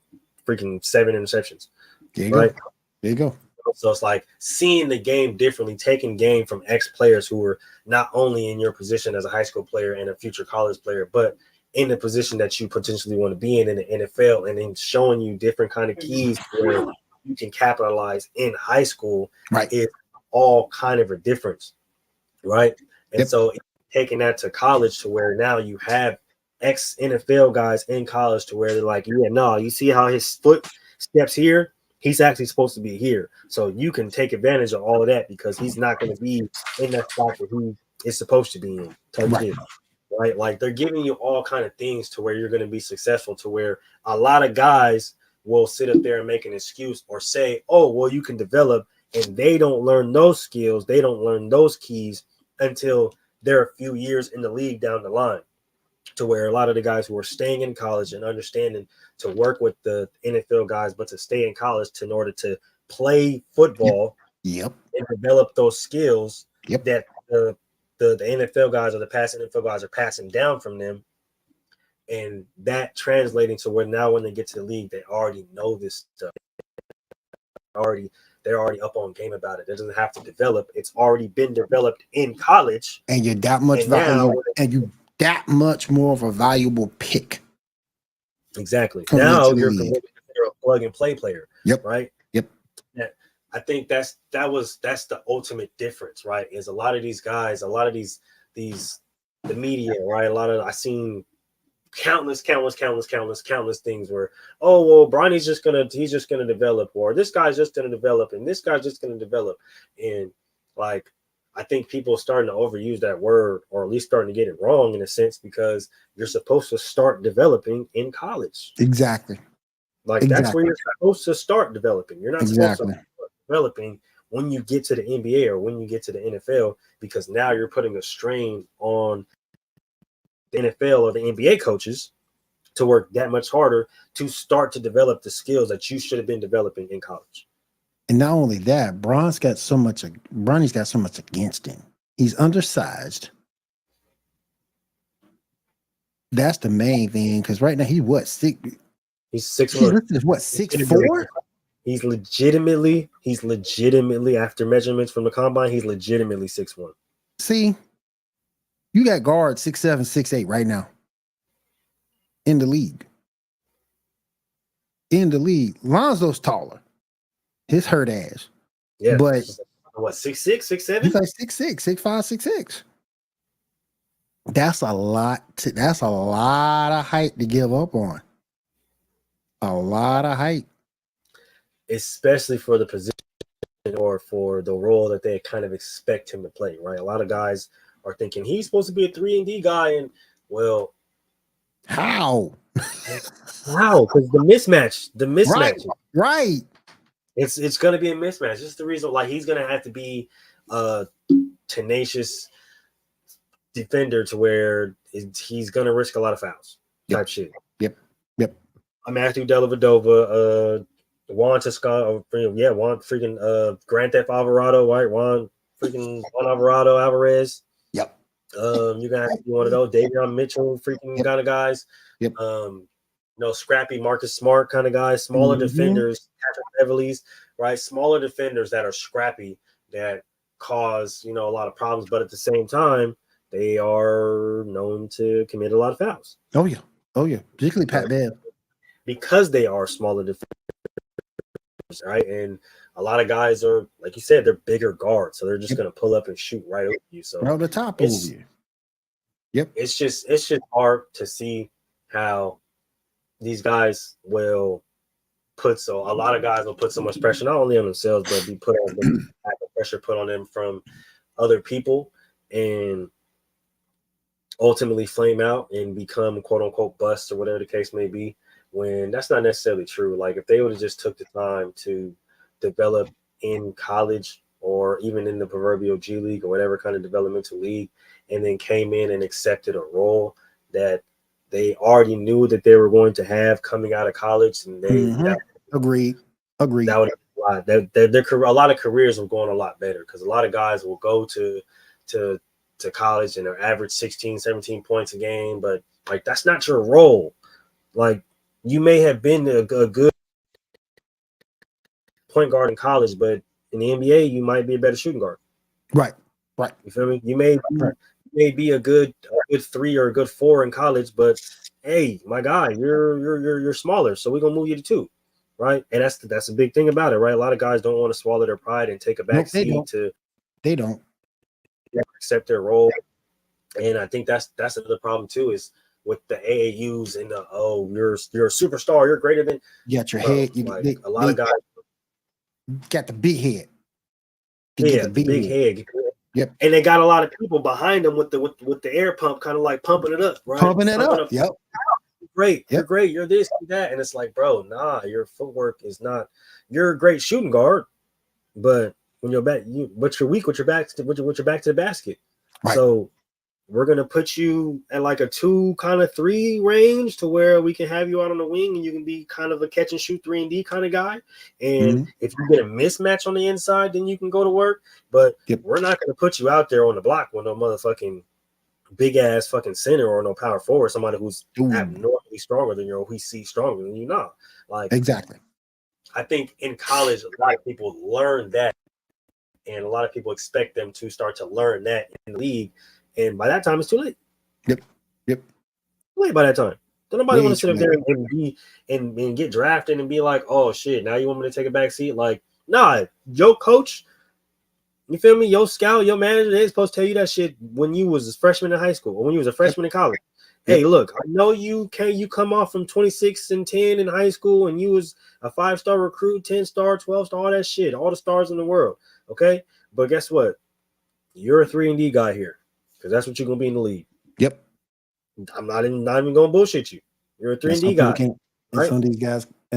freaking 7 interceptions. There you right? go. There you go. So it's like seeing the game differently, taking game from ex-players who were not only in your position as a high school player and a future college player, but in the position that you potentially want to be in the NFL, and then showing you different kind of keys where you can capitalize in high school, right? Is all kind of a difference, right? And so taking that to college to where now you have ex-NFL guys in college to where they're like, yeah, no, you see how his foot steps here? He's actually supposed to be here. So you can take advantage of all of that because he's not going to be in that spot that he is supposed to be in. Right? Like they're giving you all kind of things to where you're going to be successful, to where a lot of guys will sit up there and make an excuse or say, oh, well, you can develop, and they don't learn those skills. They don't learn those keys until they're a few years in the league down the line, to where a lot of the guys who are staying in college and understanding to work with the NFL guys, but to stay in college in order to play football and develop those skills that the NFL guys or the past NFL guys are passing down from them. And that translating to where now when they get to the league, they already know this stuff. They're already up on game about it. It doesn't have to develop. It's already been developed in college. And you're that much valuable, and you that much more of a valuable pick. Exactly. Now you're a plug and play player. Right. I think that's the ultimate difference, right? Is a lot of these guys, a lot of these the media, right? I seen countless things where, oh well, Bronny's just gonna develop, or this guy's just gonna develop, and this guy's just gonna develop, and like I think people are starting to overuse that word, or at least starting to get it wrong in a sense, because you're supposed to start developing in college. Exactly. Like that's where Exactly. you're supposed to start developing. You're not supposed to Exactly. start developing when you get to the NBA or when you get to the NFL, because now you're putting a strain on the NFL or the NBA coaches to work that much harder to start to develop the skills that you should have been developing in college. And not only that, Bronny's got so much against him. He's undersized. That's the main thing. Because right now he's what, six? He's He 6'1". listed as what, 6'4"? He's legitimately after measurements from the combine, he's legitimately 6'1". See, you got guards 6'7", 6'8" right now in the league. Lonzo's taller. His hurt ass. Yeah, But what, 6'6", 6'7"? he's like 6'6", 6'5", 6'6". That's a lot of height to give up on. A lot of height. Especially for the position or for the role that they kind of expect him to play, right? A lot of guys are thinking he's supposed to be a 3-and-D guy, and well, how? Because the mismatch, Right. it's gonna be a mismatch. This is the reason, like, he's gonna have to be a tenacious defender to where he's gonna risk a lot of fouls type shit. Yep. Matthew Dellavedova, Juan Toscano, Juan freaking Grand Theft Alvarado, right? Juan Alvarez. Yep. You're gonna have to be one of those Davion Mitchell freaking kind of guys. Yep. Scrappy Marcus Smart kind of guys, smaller defenders, Patrick Beverleys, right? Smaller defenders that are scrappy, that cause a lot of problems, but at the same time, they are known to commit a lot of fouls. Oh yeah. Particularly Pat Bev. Because they are smaller defenders, right? And a lot of guys are, like you said, they're bigger guards, so they're just going to pull up and shoot right over you. So right on the top over you. Yep. It's just hard to see how these guys will a lot of guys will put so much pressure not only on themselves, but be put on them, pressure put on them from other people, and ultimately flame out and become quote unquote busts or whatever the case may be, when that's not necessarily true. Like, if they would have just took the time to develop in college or even in the proverbial G League or whatever kind of developmental league, and then came in and accepted a role that they already knew that they were going to have coming out of college, and they agreed. That would have a lot of careers will go on a lot better, because a lot of guys will go to college and they're average 16, 17 points a game, but like, that's not your role. Like, you may have been a good point guard in college, but in the NBA, you might be a better shooting guard. Right. You feel me? You may be a good 3 or a good 4 in college, but hey, my guy, you're smaller, so we're gonna move you to 2, right? And that's a big thing about it, right? A lot of guys don't want to swallow their pride and take a back seat to. They don't accept their role, and I think that's another problem too, is with the AAUs and you're a superstar, you're greater than. You got your head. A lot of guys got the big head. The big head. Yep. And they got a lot of people behind them with the air pump, kind of like pumping it up, right? Pumping it up. Yep. Great. You're great. You're this, you're that. And it's like, bro, nah, your footwork is not. You're a great shooting guard, but when you're back, but you're weak with your back to the basket. Right. So we're gonna put you at like a 2, kind of 3 range, to where we can have you out on the wing and you can be kind of a catch and shoot 3-and-D kind of guy. And if you get a mismatch on the inside, then you can go to work. But we're not gonna put you out there on the block with no motherfucking big ass fucking center or no power forward, somebody who's abnormally stronger than you, or we see stronger than you. Not like exactly. I think in college, a lot of people learn that, and a lot of people expect them to start to learn that in the league. And by that time, it's too late. Yep. Too late by that time. Don't nobody want to sit up there and get drafted and be like, oh shit, now you want me to take a back seat? Like, nah, your coach, you feel me? Your scout, your manager, they're supposed to tell you that shit when you was a freshman in high school or when you was a freshman in college. Hey, look, I know you come off from 26 and 10 in high school, and you was a 5-star recruit, 10-star, 12-star, all that shit, all the stars in the world. Okay. But guess what? You're a 3-and-D guy here because that's what you're gonna be in the league. Yep. I'm not even gonna bullshit you. You're a 3-and-D guy, and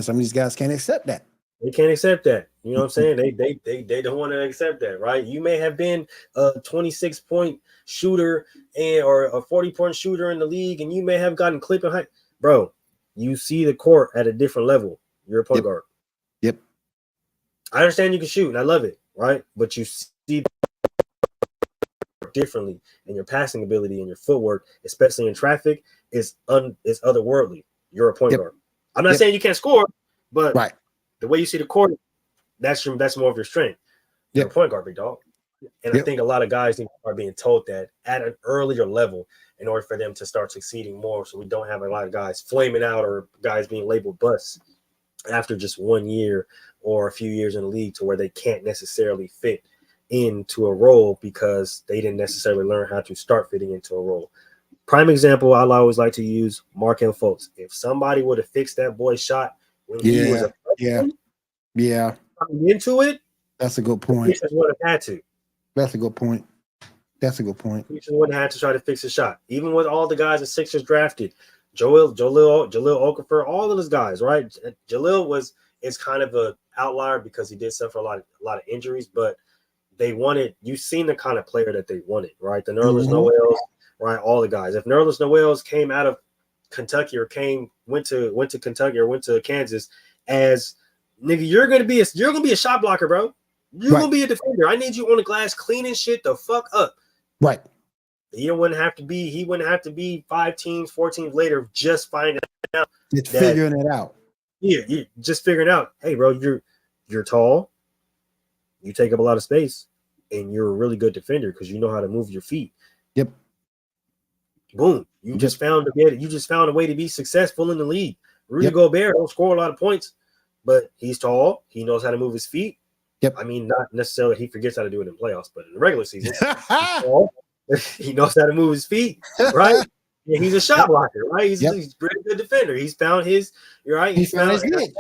some of these guys can't accept that. They can't accept that. You know what I'm saying? They don't want to accept that, right? You may have been a 26-point shooter or a 40-point shooter in the league, and you may have gotten clipped and high. Bro, you see the court at a different level. You're a point guard. Yep. I understand you can shoot, and I love it, right? But you see differently, and your passing ability and your footwork, especially in traffic, is otherworldly. You're a point guard. I'm not saying you can't score, but the way you see the court, that's more of your strength. You're a point guard, big dog. And I think a lot of guys are being told that at an earlier level in order for them to start succeeding more. So we don't have a lot of guys flaming out or guys being labeled busts after just 1 year or a few years in the league to where they can't necessarily fit into a role because they didn't necessarily learn how to start fitting into a role. Prime example, I always like to use Markelle Fultz. If somebody would have fixed that boy's shot when he was coming into it, that's a good point. He just would have had to. That's a good point. He just would have had to try to fix his shot. Even with all the guys the Sixers drafted, Jaleel Okafor, all of those guys, right? Jaleel is kind of an outlier because he did suffer a lot of injuries, but you've seen the kind of player that they wanted, right? The Nerlens Noels, right? All the guys. If Nerlens Noels came out of Kentucky or went to Kentucky or went to Kansas as nigga, you're gonna be a shot blocker, bro. You're gonna be a defender. I need you on the glass cleaning shit the fuck up. Right. He wouldn't have to be 5 teams, 4 teams later just finding out. It's figuring it out. Yeah, you just figuring out, hey bro, you're tall, you take up a lot of space, and you're a really good defender because you know how to move your feet. Yep. Boom. You just found a way to be successful in the league. Rudy Gobert don't score a lot of points, but he's tall. He knows how to move his feet. Yep. I mean, not necessarily he forgets how to do it in playoffs, but in the regular season, he knows how to move his feet, right? Yeah, he's a shot blocker, right? He's a pretty good defender. He's found his, right? He found his niche.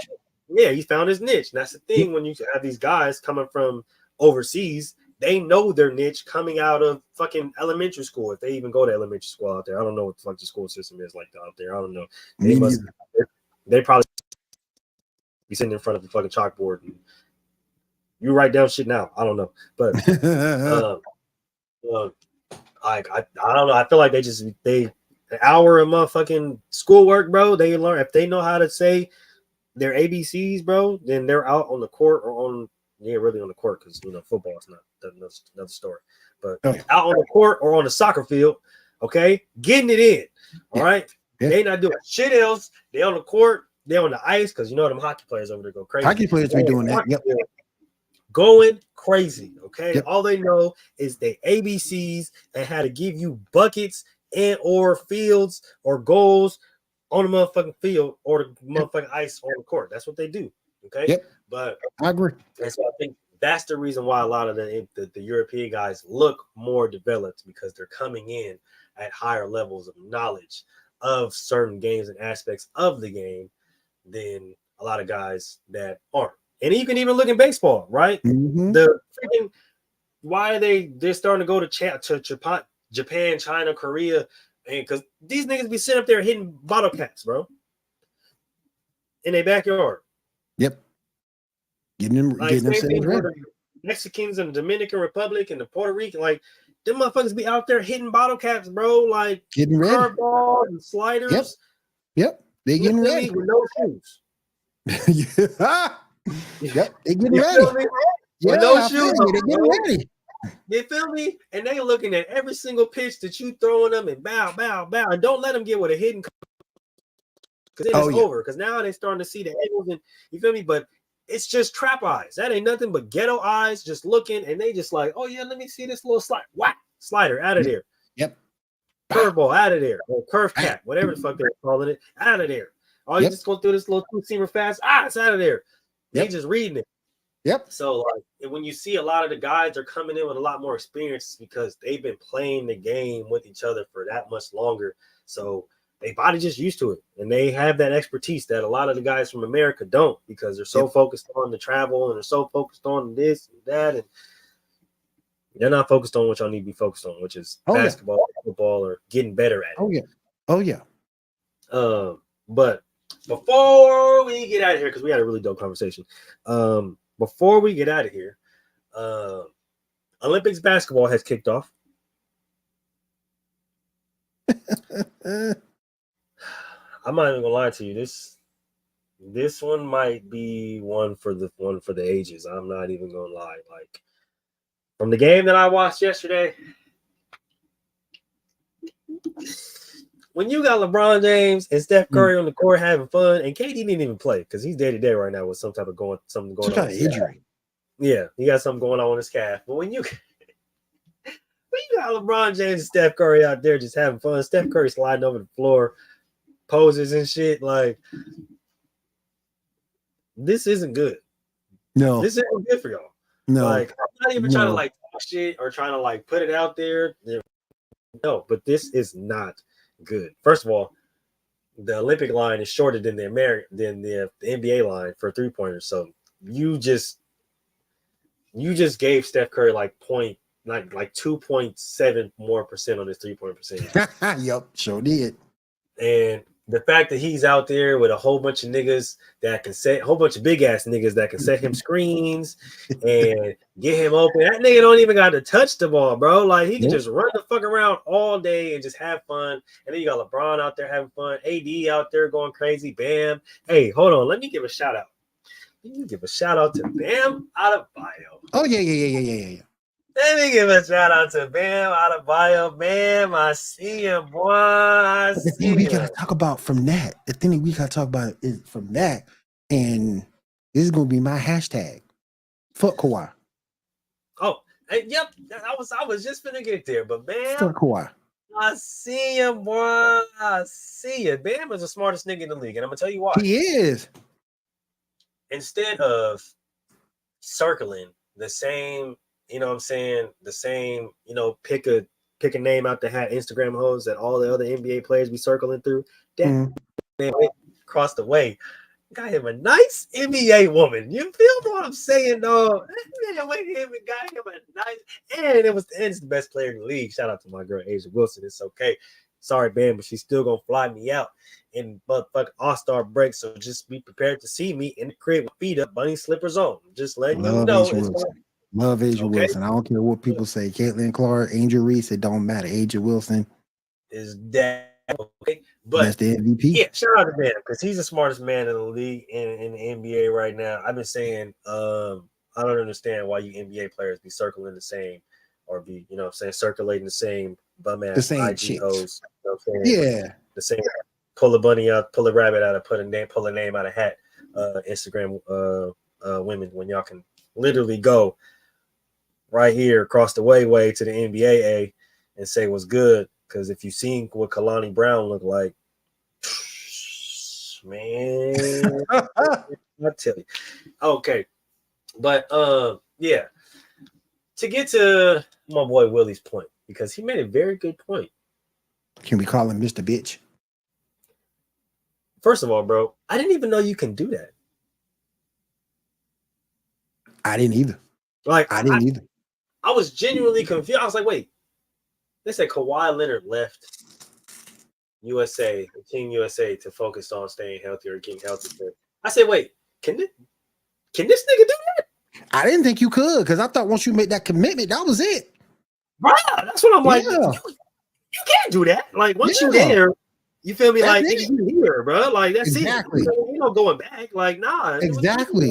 Yeah, he found his niche. And that's the thing when you have these guys coming from overseas, they know their niche coming out of fucking elementary school. If they even go to elementary school out there, I don't know what the fuck the school system is like out there. I don't know. They probably be sitting in front of the fucking chalkboard and you write down shit now. I don't know, but I don't know. I feel like they an hour of motherfucking schoolwork, bro. They learn if they know how to say their ABCs, bro. Then they're out on the court or really on the court because football is not another story. But out on the court or on the soccer field, okay, getting it in. All right, they not doing shit else. They on the court, they on the ice because them hockey players over there go crazy. Hockey players be doing that. Yep. Going crazy, okay? Yep. All they know is the ABCs and how to give you buckets and or fields or goals on the motherfucking field or the motherfucking ice on the court. That's what they do, okay? Yep. But I agree. And so I think that's the reason why a lot of the European guys look more developed because they're coming in at higher levels of knowledge of certain games and aspects of the game than a lot of guys that aren't. And you can even look in baseball, right? Mm-hmm. Why are they're starting to go to Japan, China, Korea, and because these niggas be sitting up there hitting bottle caps, bro, in their backyard. Yep. Getting them ready. Mexicans and the Dominican Republic and the Puerto Rican, like them motherfuckers be out there hitting bottle caps, bro, like getting ready. Curveballs and sliders. Yep. They getting ready with no shoes. Yep, they getting ready. With no shoes, they getting ready. You feel me? And they looking at every single pitch that you throwing them and bow, and don't let them get with a hidden because it's over. Because now they starting to see the angles and you feel me. But it's just trap eyes. That ain't nothing but ghetto eyes, just looking, and they just like, oh yeah, let me see this little slider out of there. Yep. Curveball out of there, or curve cap, whatever the fuck they're calling it, out of there. Oh, you just go through this little two-seamer fast. It's out of there. They just reading it. Yep. So like when you see a lot of the guys are coming in with a lot more experience because they've been playing the game with each other for that much longer. So their body just used to it. And they have that expertise that a lot of the guys from America don't because they're so focused on the travel and they're so focused on this and that. And They're not focused on what y'all need to be focused on, which is basketball, football, or getting better at it. Oh yeah. But before we get out of here, because we had a really dope conversation. Before we get out of here, Olympics basketball has kicked off. I'm not even gonna lie to you. This one might be one for the ages. I'm not even gonna lie. Like from the game that I watched yesterday, when you got LeBron James and Steph Curry on the court having fun, and KD didn't even play because he's day to day right now with something going on. Some kind of injury. Yeah, he got something going on with his calf. But when you got LeBron James and Steph Curry out there just having fun, Steph Curry sliding over the floor, poses and shit, like this isn't good. No, this isn't good for y'all. No, like I'm not even trying to like talk shit or trying to like put it out there. No, but this is not good. First of all, the Olympic line is shorter than the NBA line for 3-pointers. So you just gave Steph Curry like 2.7% more on his 3-point percentage. Yep, sure did. And the fact that he's out there with a whole bunch of niggas that can set, a whole bunch of big ass niggas that can set him screens and get him open. That nigga don't even got to touch the ball, bro. Like he can just run the fuck around all day and just have fun. And then you got LeBron out there having fun, AD out there going crazy. Bam. Hey, hold on. Let me give a shout out. Let me give a shout out to Bam Adebayo. Oh yeah. Let me give a shout out to Bam Adebayo. Bam, I see him, boy. The thing we gotta talk about from that. The thing we gotta talk about is from that, and this is gonna be my hashtag. Fuck Kawhi. Oh, yep. I was just gonna get there, but Bam. Fuck Kawhi. I see him, boy. I see it. Bam is the smartest nigga in the league, and I'm gonna tell you why. He is. Instead of circling the same, you know what I'm saying, the same, you know, pick a name out the hat Instagram hoes that all the other NBA players be circling through, that man went across the way, got him a nice NBA woman. You feel what I'm saying, dog? Man went him and got him a nice, and it's the best player in the league. Shout out to my girl Asia Wilson. It's okay. Sorry, Bam, but she's still gonna fly me out in motherfucking All-Star break. So just be prepared to see me in the crib with feet up, bunny slippers on. Just letting you know. Love Asia Wilson. I don't care what people say. Caitlin Clark, Angel Reese, it don't matter. Asia Wilson is that okay? But that's the MVP. Yeah, shout out to Bam because he's the smartest man in the league in the NBA right now. I've been saying, I don't understand why you NBA players be circling the same or be, you know what I'm saying, circulating the same bum ass IG hoes. You know what I'm saying? Yeah. The same pull a bunny out, pull a rabbit out, pull a name out of hat. Instagram women when y'all can literally go right here across the way to the NBA and say what's good. Because if you've seen what Kalani Brown looked like, man, I tell you. Okay. But yeah. To get to my boy Willie's point, because he made a very good point. Can we call him Mr. Bitch? First of all, bro, I didn't even know you can do that. I didn't either. I was genuinely confused. I was like, wait, they said Kawhi Leonard left Team USA to focus on staying healthy or getting healthy. I said, wait, can this nigga do that? I didn't think you could because I thought once you made that commitment, that was it. Bro, that's what I'm like. You can't do that. Like, once you're there, you feel me? That's like, you here, bro. Like, that's exactly. It. You know, going back. Like, nah. Exactly.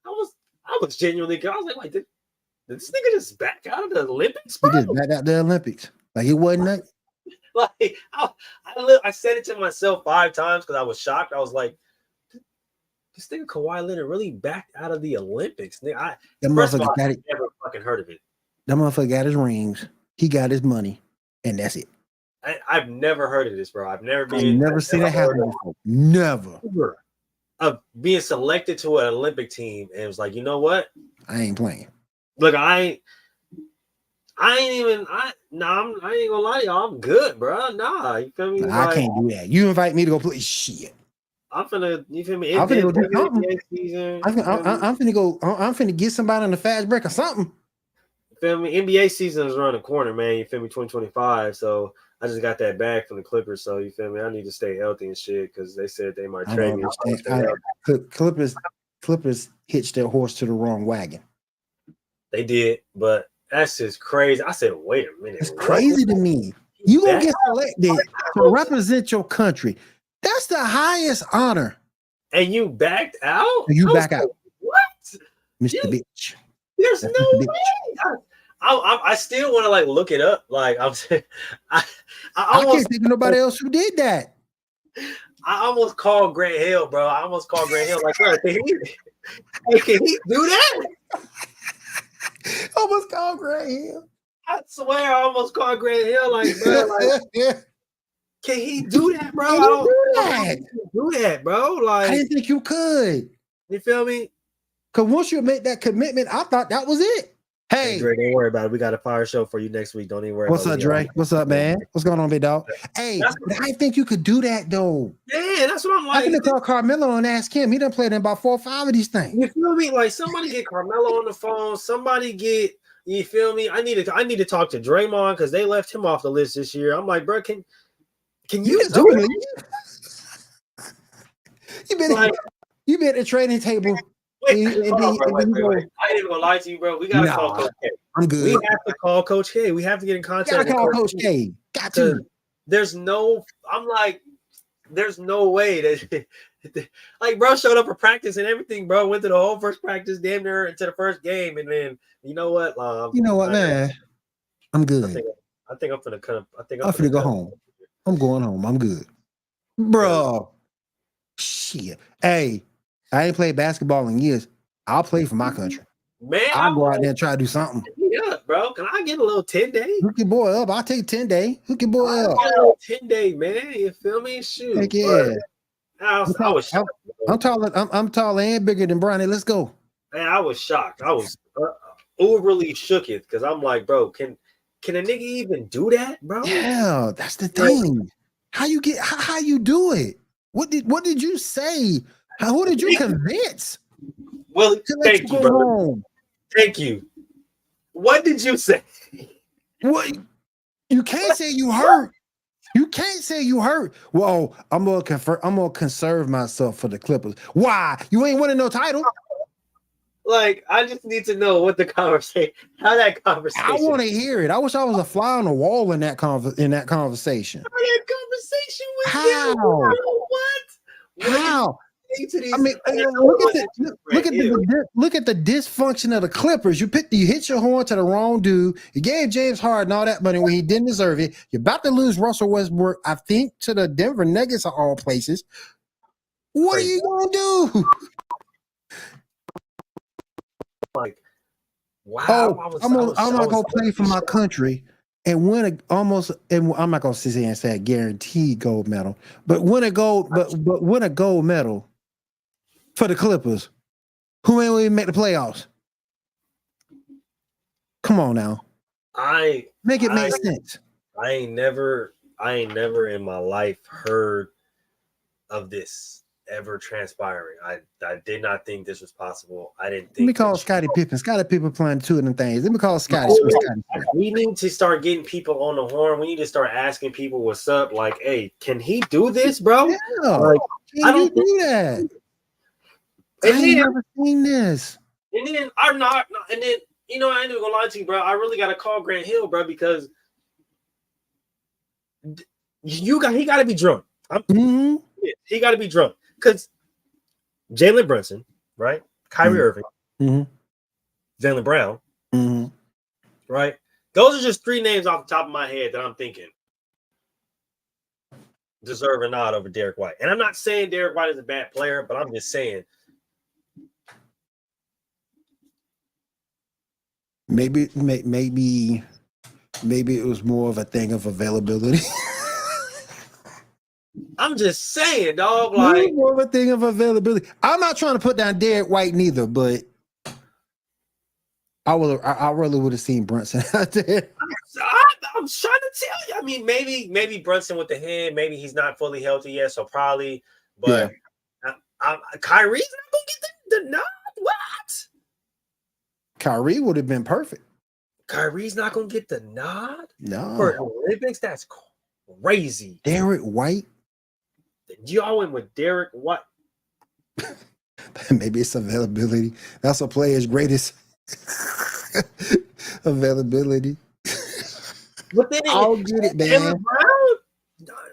I was genuinely, I was like, wait, did this nigga just back out of the Olympics, bro? He just back out the Olympics. Like, it wasn't that. Like, I said it to myself 5 times because I was shocked. I was like, this nigga Kawhi Leonard really backed out of the Olympics. Nigga, first of all, I never fucking heard of it. That motherfucker got his rings. He got his money. And that's it. I've never heard of this, bro. I've never seen that happen before. Never. Of being selected to an Olympic team and it was like, you know what? I ain't playing. Look, I ain't gonna lie to y'all. I'm good, bro. Nah, you feel me? I can't do that. You invite me to go play shit. I'm finna, you feel me? I'm finna go do something. Season, I'm finna get somebody on the fast break or something. feel me? NBA season is around the corner, man. You feel me? 2025. So I just got that bag from the Clippers. So you feel me? I need to stay healthy and shit because they said they might I trade don't me. understand. Clippers hitched their horse to the wrong wagon. They did, but that's just crazy. I said, wait a minute. It's crazy to me. You gonna get selected to represent your country. That's the highest honor. And you backed out? And you back out. What? Mr. Bitch. There's That's no Mr. way. Bitch. I still want to like look it up. Like I'm saying, I can't think of nobody else who did that. I almost called Grant Hill, bro. I almost called Grant Hill. Like, bro, can he do that? Almost called Grant Hill. I swear, I almost called Grant Hill. Like, bro, like, can he do that, bro? I don't do that, bro. Like, I didn't think you could. You feel me? Because once you make that commitment, I thought that was it. Hey, Dre, don't worry about it. We got a fire show for you next week. Don't even worry. What's up, Dre? What's up, man? What's going on, big dog? Hey, I think you could do that though. Yeah, that's what I'm like. I can call Carmelo and ask him. He done played in about 4 or 5 of these things. You feel me? Like somebody get Carmelo on the phone. Somebody get. You feel me? I need to talk to Draymond because they left him off the list this year. I'm like, bro, can you do it? You been at the trading table. Wait. I ain't even gonna lie to you, bro. We gotta call Coach K. I'm good. We have to call Coach K. We have to get in contact. Gotta call Coach K. Got to. There's no. I'm like, there's no way that. Like, bro showed up for practice and everything, bro. Went to the whole first practice, damn near into the first game, and then you know what? Man? I'm good. I think I'm gonna come. I'm gonna go home. I'm going home. I'm good, bro. Shit. Hey, I ain't played basketball in years. I'll play for my country. Man, I'll go out there and try to do something. Yeah, bro. Can I get a little 10-day? Hook your boy up. I'll take 10-day. Hook your boy up. 10-day, man. You feel me? Shoot. Heck yeah. I'm tall and bigger than Bronny. Let's go. Man, I was shocked. I was overly shook it because I'm like, bro, can a nigga even do that, bro? Yeah, that's the thing. How you do it? What did you say? Who did you convince? Well, thank you, bro. Thank you. What did you say? What? You can't say you hurt. You can't say you hurt. Well, I'm gonna conserve myself for the Clippers. Why? You ain't winning no title. Like, I just need to know what the conversation, how that conversation. I want to hear it. I wish I was a fly on the wall in that conversation. That conversation with how? You? What? How? I mean, look at the dysfunction of the Clippers. You hit your horn to the wrong dude. You gave James Harden all that money when he didn't deserve it. You're about to lose Russell Westbrook, I think, to the Denver Nuggets of all places. What are you gonna do? Like, wow! I'm not gonna play for my country and win I'm not gonna sit here and say a guaranteed gold medal, but win a gold medal for the Clippers, who ain't even make the playoffs. Come on now. Make sense. I ain't never in my life heard of this ever transpiring. I did not think this was possible. I didn't think. Let me call Scottie Pippen. Scottie Pippen playing 2 of them things. Let me call Scottie. We need to start getting people on the horn. We need to start asking people what's up. Like, hey, can he do this, bro? Yeah. Like, I don't do that. I ain't never seen this. And then I'm not. And then I ain't even gonna lie to you, bro. I really gotta call Grant Hill, bro, because he got to be drunk. He got to be drunk because Jalen Brunson, right? Kyrie Irving, Jaylen Brown, right? Those are just 3 names off the top of my head that I'm thinking deserve a nod over Derek White. And I'm not saying Derek White is a bad player, but I'm just saying. Maybe it was more of a thing of availability. I'm just saying, dog. Like, more of a thing of availability. I'm not trying to put down Derek White neither, but I really would have seen Brunson out there. I'm trying to tell you. I mean, maybe Brunson with the hand. Maybe he's not fully healthy yet, so probably. But Kyrie's not gonna get the nod. What? Kyrie would have been perfect. Kyrie's not gonna get the nod for No. Olympics. That's crazy. Derek White. Y'all went with Derek White. Maybe it's availability. That's a player's greatest availability. But then I'll get it, Jaylen man. Brown,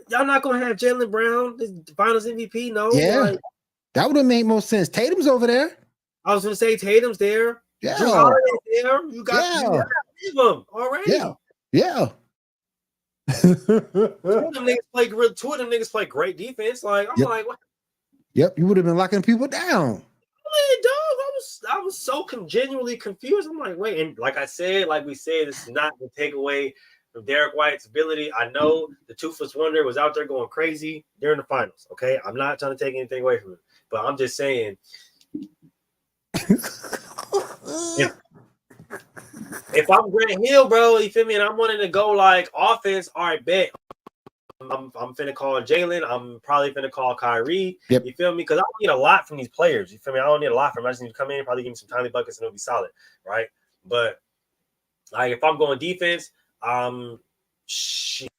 y'all not gonna have Jaylen Brown, the Finals MVP? No, Yeah, like, that would have made more sense. Tatum's over there. I was gonna say Tatum's there. Yeah, Drew Holiday's there. You got yeah, leave them already. yeah, yeah. Two of them niggas play great defense. Like I'm Yep. like, what? Yep, you would have been locking people down. Dog, I was so genuinely confused. I'm like, wait, and like I said, like we said, this is not to take away from Derek White's ability. I know the Toothless Wonder was out there going crazy during the finals. Okay, I'm not trying to take anything away from it, but I'm just saying, if I'm Grant Hill, bro, you feel me, and I'm wanting to go like offense, all right, bet. I'm finna call Jalen. I'm probably finna call Kyrie. Yep. You feel me? Because I don't need a lot from these players. You feel me? I don't need a lot from them. I just need to come in and probably give me some tiny buckets and it'll be solid, right? But like if I'm going defense, shit.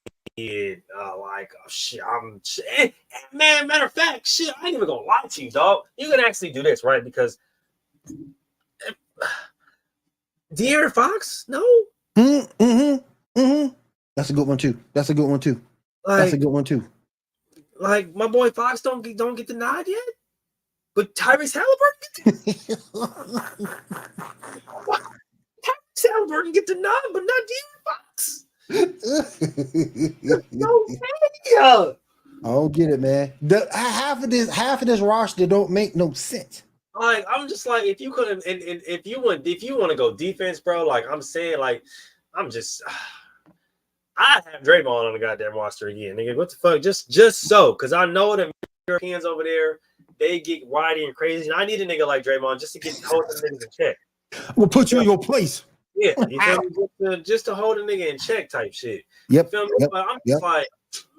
Man, matter of fact, shit, I ain't even gonna lie to you, dog. You can actually do this, right? Because De'Aaron Fox, no. That's a good one too. That's a good one too. Like, That's a good one too. Like my boy Fox don't get the nod yet, but Tyrese Halliburton. Tyrese Halliburton get the nod, but not De'Aaron Fox. No way. I don't get it, man. Half of this roster don't make no sense. Like I'm just like, if you couldn't, and if you want to go defense, bro, like I'm saying, like I'm just. I have Draymond on the goddamn roster again, nigga. What the fuck? Just so, because I know them Europeans over there, they get whitey and crazy. And I need a nigga like Draymond just to hold them niggas in check. We'll put you in your place. Yeah, you feel me? Just to hold a nigga in check type shit. Yep. You feel me? Yep. But I'm just like,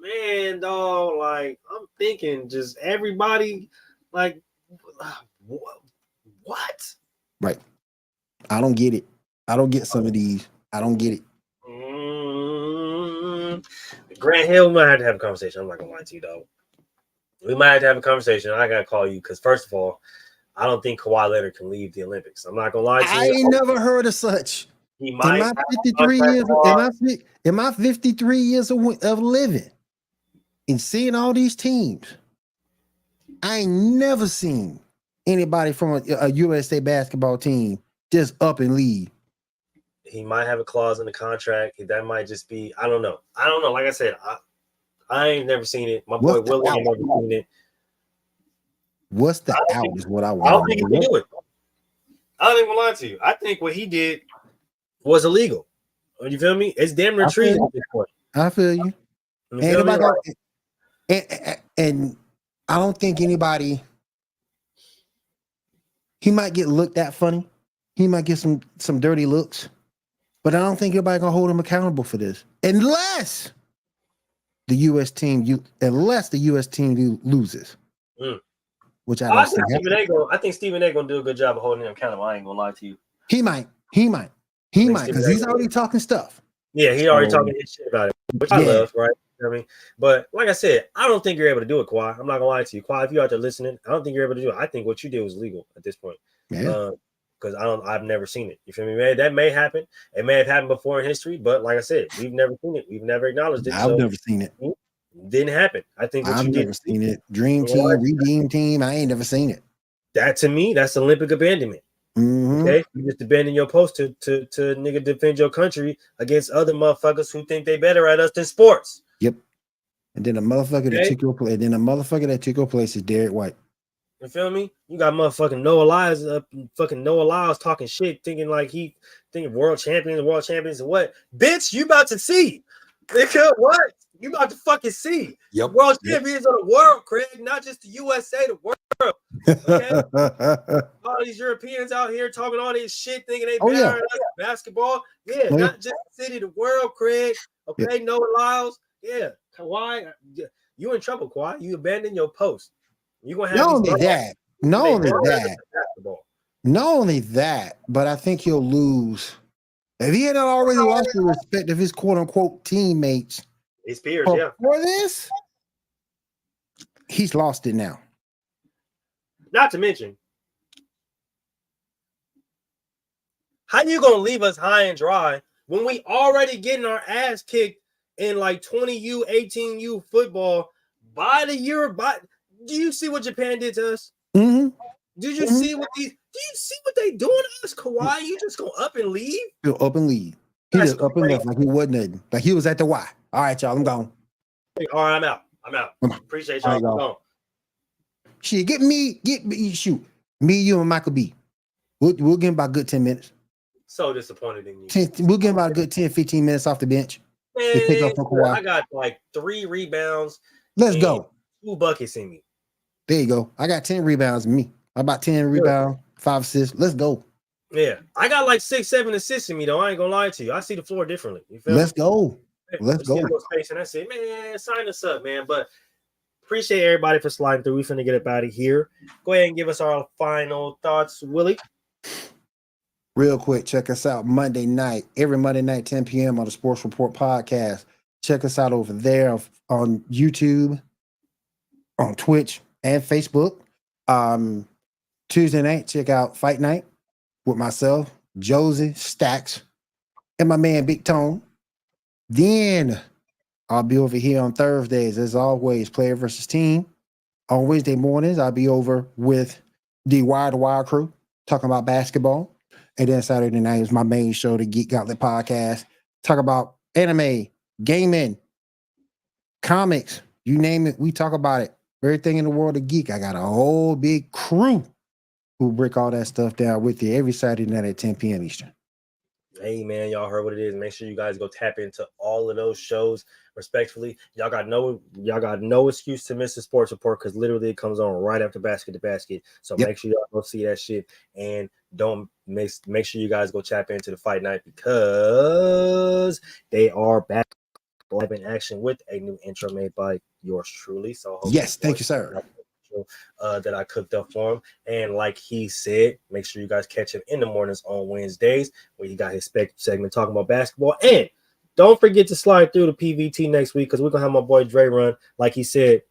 man, dog. Like I'm thinking, just everybody, like, what? Right. I don't get it. I don't get some of these. I don't get it. Grant Hill, we might have to have a conversation. I'm not gonna lie to you, though. We might have to have a conversation. I gotta call you because, first of all, I don't think Kawhi Leonard can leave the Olympics. I'm not gonna lie to you. I ain't never heard of such. He might. In my 53 years of living and seeing all these teams, I ain't never seen anybody from a USA basketball team just up and leave. He might have a clause in the contract. That might just be. I don't know. Like I said, I ain't never seen it. My boy Willie ain't never seen it. What's the out is what I want. I don't think he can do it. I don't even lie to you. I think what he did was illegal. You feel me? It's damn near treason at this point. I feel you. And I don't think anybody. He might get looked at funny. He might get some dirty looks. But I don't think anybody gonna hold him accountable for this, unless the U.S. team loses, which I think Stephen A. gonna do a good job of holding him accountable. I ain't gonna lie to you. He might, because he's already talking stuff. Yeah, he already talking his shit about it, which I love, right? You know what I mean, but like I said, I don't think you're able to do it, Kawhi. I'm not gonna lie to you, Kawhi. If you're out there listening, I don't think you're able to do it. I think what you did was legal at this point. Yeah. Because I've never seen it. You feel me, man? That may happen. It may have happened before in history, but like I said, we've never seen it. We've never acknowledged it. I've never seen it. Didn't happen. I think I've never seen it. Dream team, redeem team. I ain't never seen it. That to me, that's Olympic abandonment. Mm-hmm. Okay, you just abandon your post to nigga defend your country against other motherfuckers who think they better at us than sports. Yep. And then the motherfucker that took your place. And then the motherfucker that took your place is Derek White. You feel me? You got motherfucking Noah Lyles talking shit, thinking like he thinking world champions, and what? Bitch, you about to see. Nigga, what? You about to fucking see. Yep. World champions of the world, Craig, not just the USA, the world. Okay? All these Europeans out here talking all this shit, thinking they better at basketball. Yeah, not just the city, the world, Craig. Okay, Noah Lyles. Yeah, Kawhi, you in trouble, Kawhi. You abandoned your post. You gonna have not only that, but I think he'll lose If he had not already lost the respect of his quote unquote teammates, his peers, for yeah. this, he's lost it now. Not to mention, how you gonna leave us high and dry when we already getting our ass kicked in like 20U, 18U football by the year? Do you see what Japan did to us? Mm-hmm. Did you see what these? Do you see what they doing to us, Kawhi? You just go up and leave? He'll up and leave. He That's just up and left like he wasn't nothing. Like he was at the Y. All right, y'all, I'm gone. All right, I'm out. Appreciate y'all. Right, I'm gone. Shit, get me, shoot. Me, you, and Michael B. We'll get about a good 10 minutes. So disappointed in you. We'll get about a good 10, 15 minutes off the bench. Man, I got like 3 rebounds. Let's go. 2 buckets in me. There you go. I got 10 rebounds in me. About 10 rebounds, 5 assists. Let's go. Yeah, I got like 6, 7 assists in me though. I ain't gonna lie to you. I see the floor differently. You feel Let's me? go. Let's go. Space and that's it, man. Sign us up, man. But appreciate everybody for sliding through. We finna get up out of here. Go ahead and give us our final thoughts, Willie. Real quick, check us out Monday night, every Monday night, 10 p.m. on the Sports Report podcast. Check us out over there on YouTube, on Twitch, and Facebook. Tuesday night, check out Fight Night with myself, Josie, Stacks, and my man Big Tone. Then I'll be over here on Thursdays, as always, player versus team. On Wednesday mornings, I'll be over with the Wire to Wire crew talking about basketball. And then Saturday night is my main show, the Geek Gauntlet podcast. Talk about anime, gaming, comics, you name it. We talk about it. Everything in the world of geek. I got a whole big crew who break all that stuff down with you every Saturday night at 10 p.m. Eastern. Hey, man, y'all heard what it is. Make sure you guys go tap into all of those shows respectfully. Y'all got no excuse to miss the Sports Report because literally it comes on right after Basket to Basket. So Make sure y'all go see that shit and don't make sure you guys go tap into the Fight Night because they are back live in action with a new intro made by yours truly. So yes, thank you, sir. That I cooked up for him. And like he said, make sure you guys catch him in the mornings on Wednesdays where he got his segment talking about basketball. And don't forget to slide through the PVT next week because we're going to have my boy Dre run. Like he said,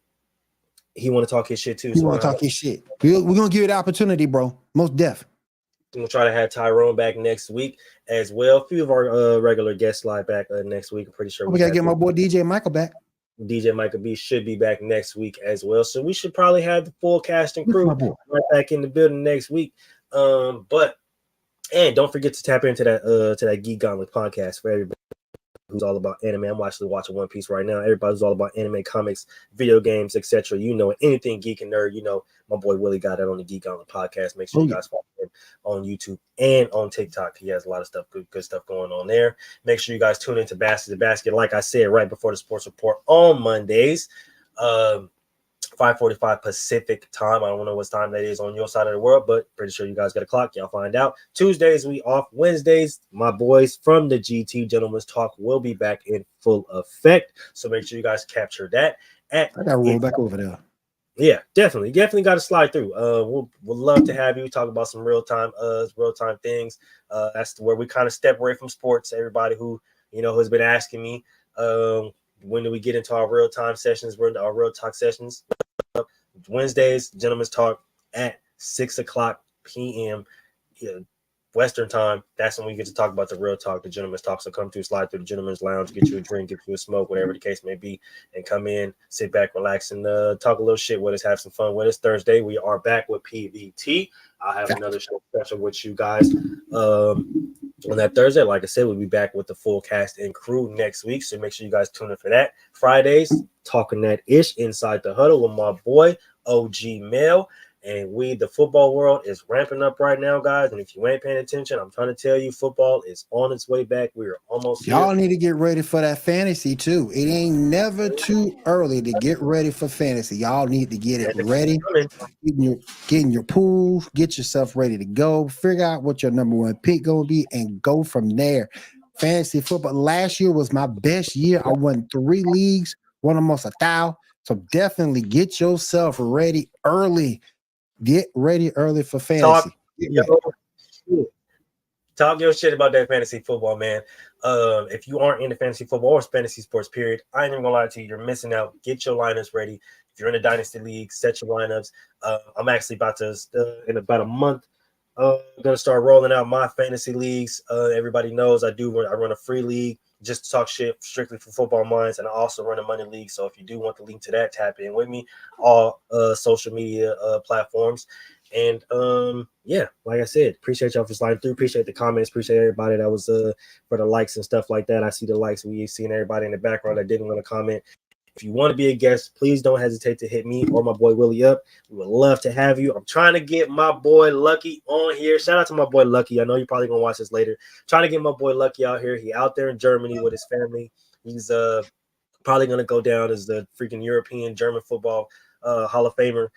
he want to talk his shit too. He want to talk his shit. We're going to give you the opportunity, bro. Most def. We'll try to have Tyrone back next week as well. A few of our regular guests slide back next week. I'm pretty sure we got to get my boy DJ Michael back. DJ Michael B should be back next week as well. So we should probably have the full cast and crew right back in the building next week. And don't forget to tap into that Geek Gauntlet podcast for everybody who's all about anime. I'm actually watching One Piece right now. Everybody who's all about anime, comics, video games, etc. You know, anything geek and nerd, you know, my boy Willie got it on the Geek Gauntlet podcast. Make sure you guys follow him on YouTube and on TikTok. He has a lot of stuff, good stuff going on there. Make sure you guys tune into Basket to Basket, like I said, right before the Sports Report on Mondays. 5:45 Pacific time. I don't know what time that is on your side of the world, but pretty sure you guys got a clock. Y'all find out. Tuesdays we off. Wednesdays, my boys from the GT Gentlemen's Talk will be back in full effect. So make sure you guys capture that. I gotta roll back over there. Yeah, definitely got to slide through. We'll love to have you talk about some real time things. That's where we kind of step away from sports. Everybody who has been asking me, when do we get into our real time sessions? We're into our real talk sessions. Wednesdays, Gentlemen's Talk at 6:00 p.m. Western time. That's when we get to talk about the real talk, the Gentlemen's Talk. So come through, slide through the Gentlemen's Lounge, get you a drink, get you a smoke, whatever the case may be, and come in, sit back, relax, and talk a little shit with us, have some fun with us. Thursday, we are back with PVT. I'll have another show special with you guys on that Thursday. Like I said, we'll be back with the full cast and crew next week. So make sure you guys tune in for that. Fridays, talking that ish inside the huddle with my boy, OG Mel. And the football world is ramping up right now, guys. And if you ain't paying attention, I'm trying to tell you, football is on its way back. We are almost here. Y'all need to get ready for that fantasy, too. It ain't never too early to get ready for fantasy. Y'all need to get it ready. Get in your pool, get yourself ready to go. Figure out what your number one pick going to be and go from there. Fantasy football. Last year was my best year. I won 3 leagues, won almost 1,000. So definitely get yourself ready early. Get ready early for fantasy. Talk your shit about that fantasy football, man. If you aren't into fantasy football or fantasy sports, period, I ain't even gonna lie to you. You're missing out. Get your lineups ready. If you're in a dynasty league, set your lineups. I'm actually about to in about a month. Gonna start rolling out my fantasy leagues. Everybody knows I run a free league just to talk shit strictly for football minds, and I also run a money league. So if you do want the link to that, tap in with me. All social media platforms. And yeah, like I said, appreciate y'all for sliding through. Appreciate the comments. Appreciate everybody that was for the likes and stuff like that. I see the likes. We've seen everybody in the background that didn't want to comment. If you want to be a guest, please don't hesitate to hit me or my boy Willie up. We would love to have you. I'm trying to get my boy Lucky on here. Shout out to my boy Lucky. I know you're probably gonna watch this later. Trying to get my boy Lucky out here. He out there in Germany with his family. He's probably gonna go down as the freaking European German football Hall of Famer.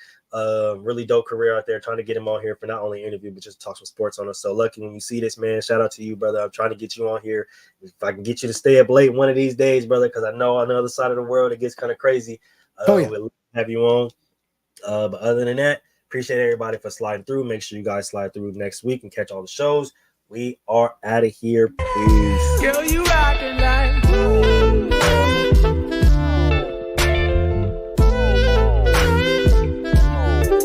Really dope career out there. Trying to get him on here for not only interview but just talk some sports on us. So Lucky, when you see this, man, shout out to you, brother. I'm trying to get you on here. If I can get you to stay up late one of these days, brother, because I know on the other side of the world it gets kind of crazy. We'll have you on. But other than that, appreciate everybody for sliding through. Make sure you guys slide through next week and catch all the shows. We are out of here. Peace. Girl, you rockin' like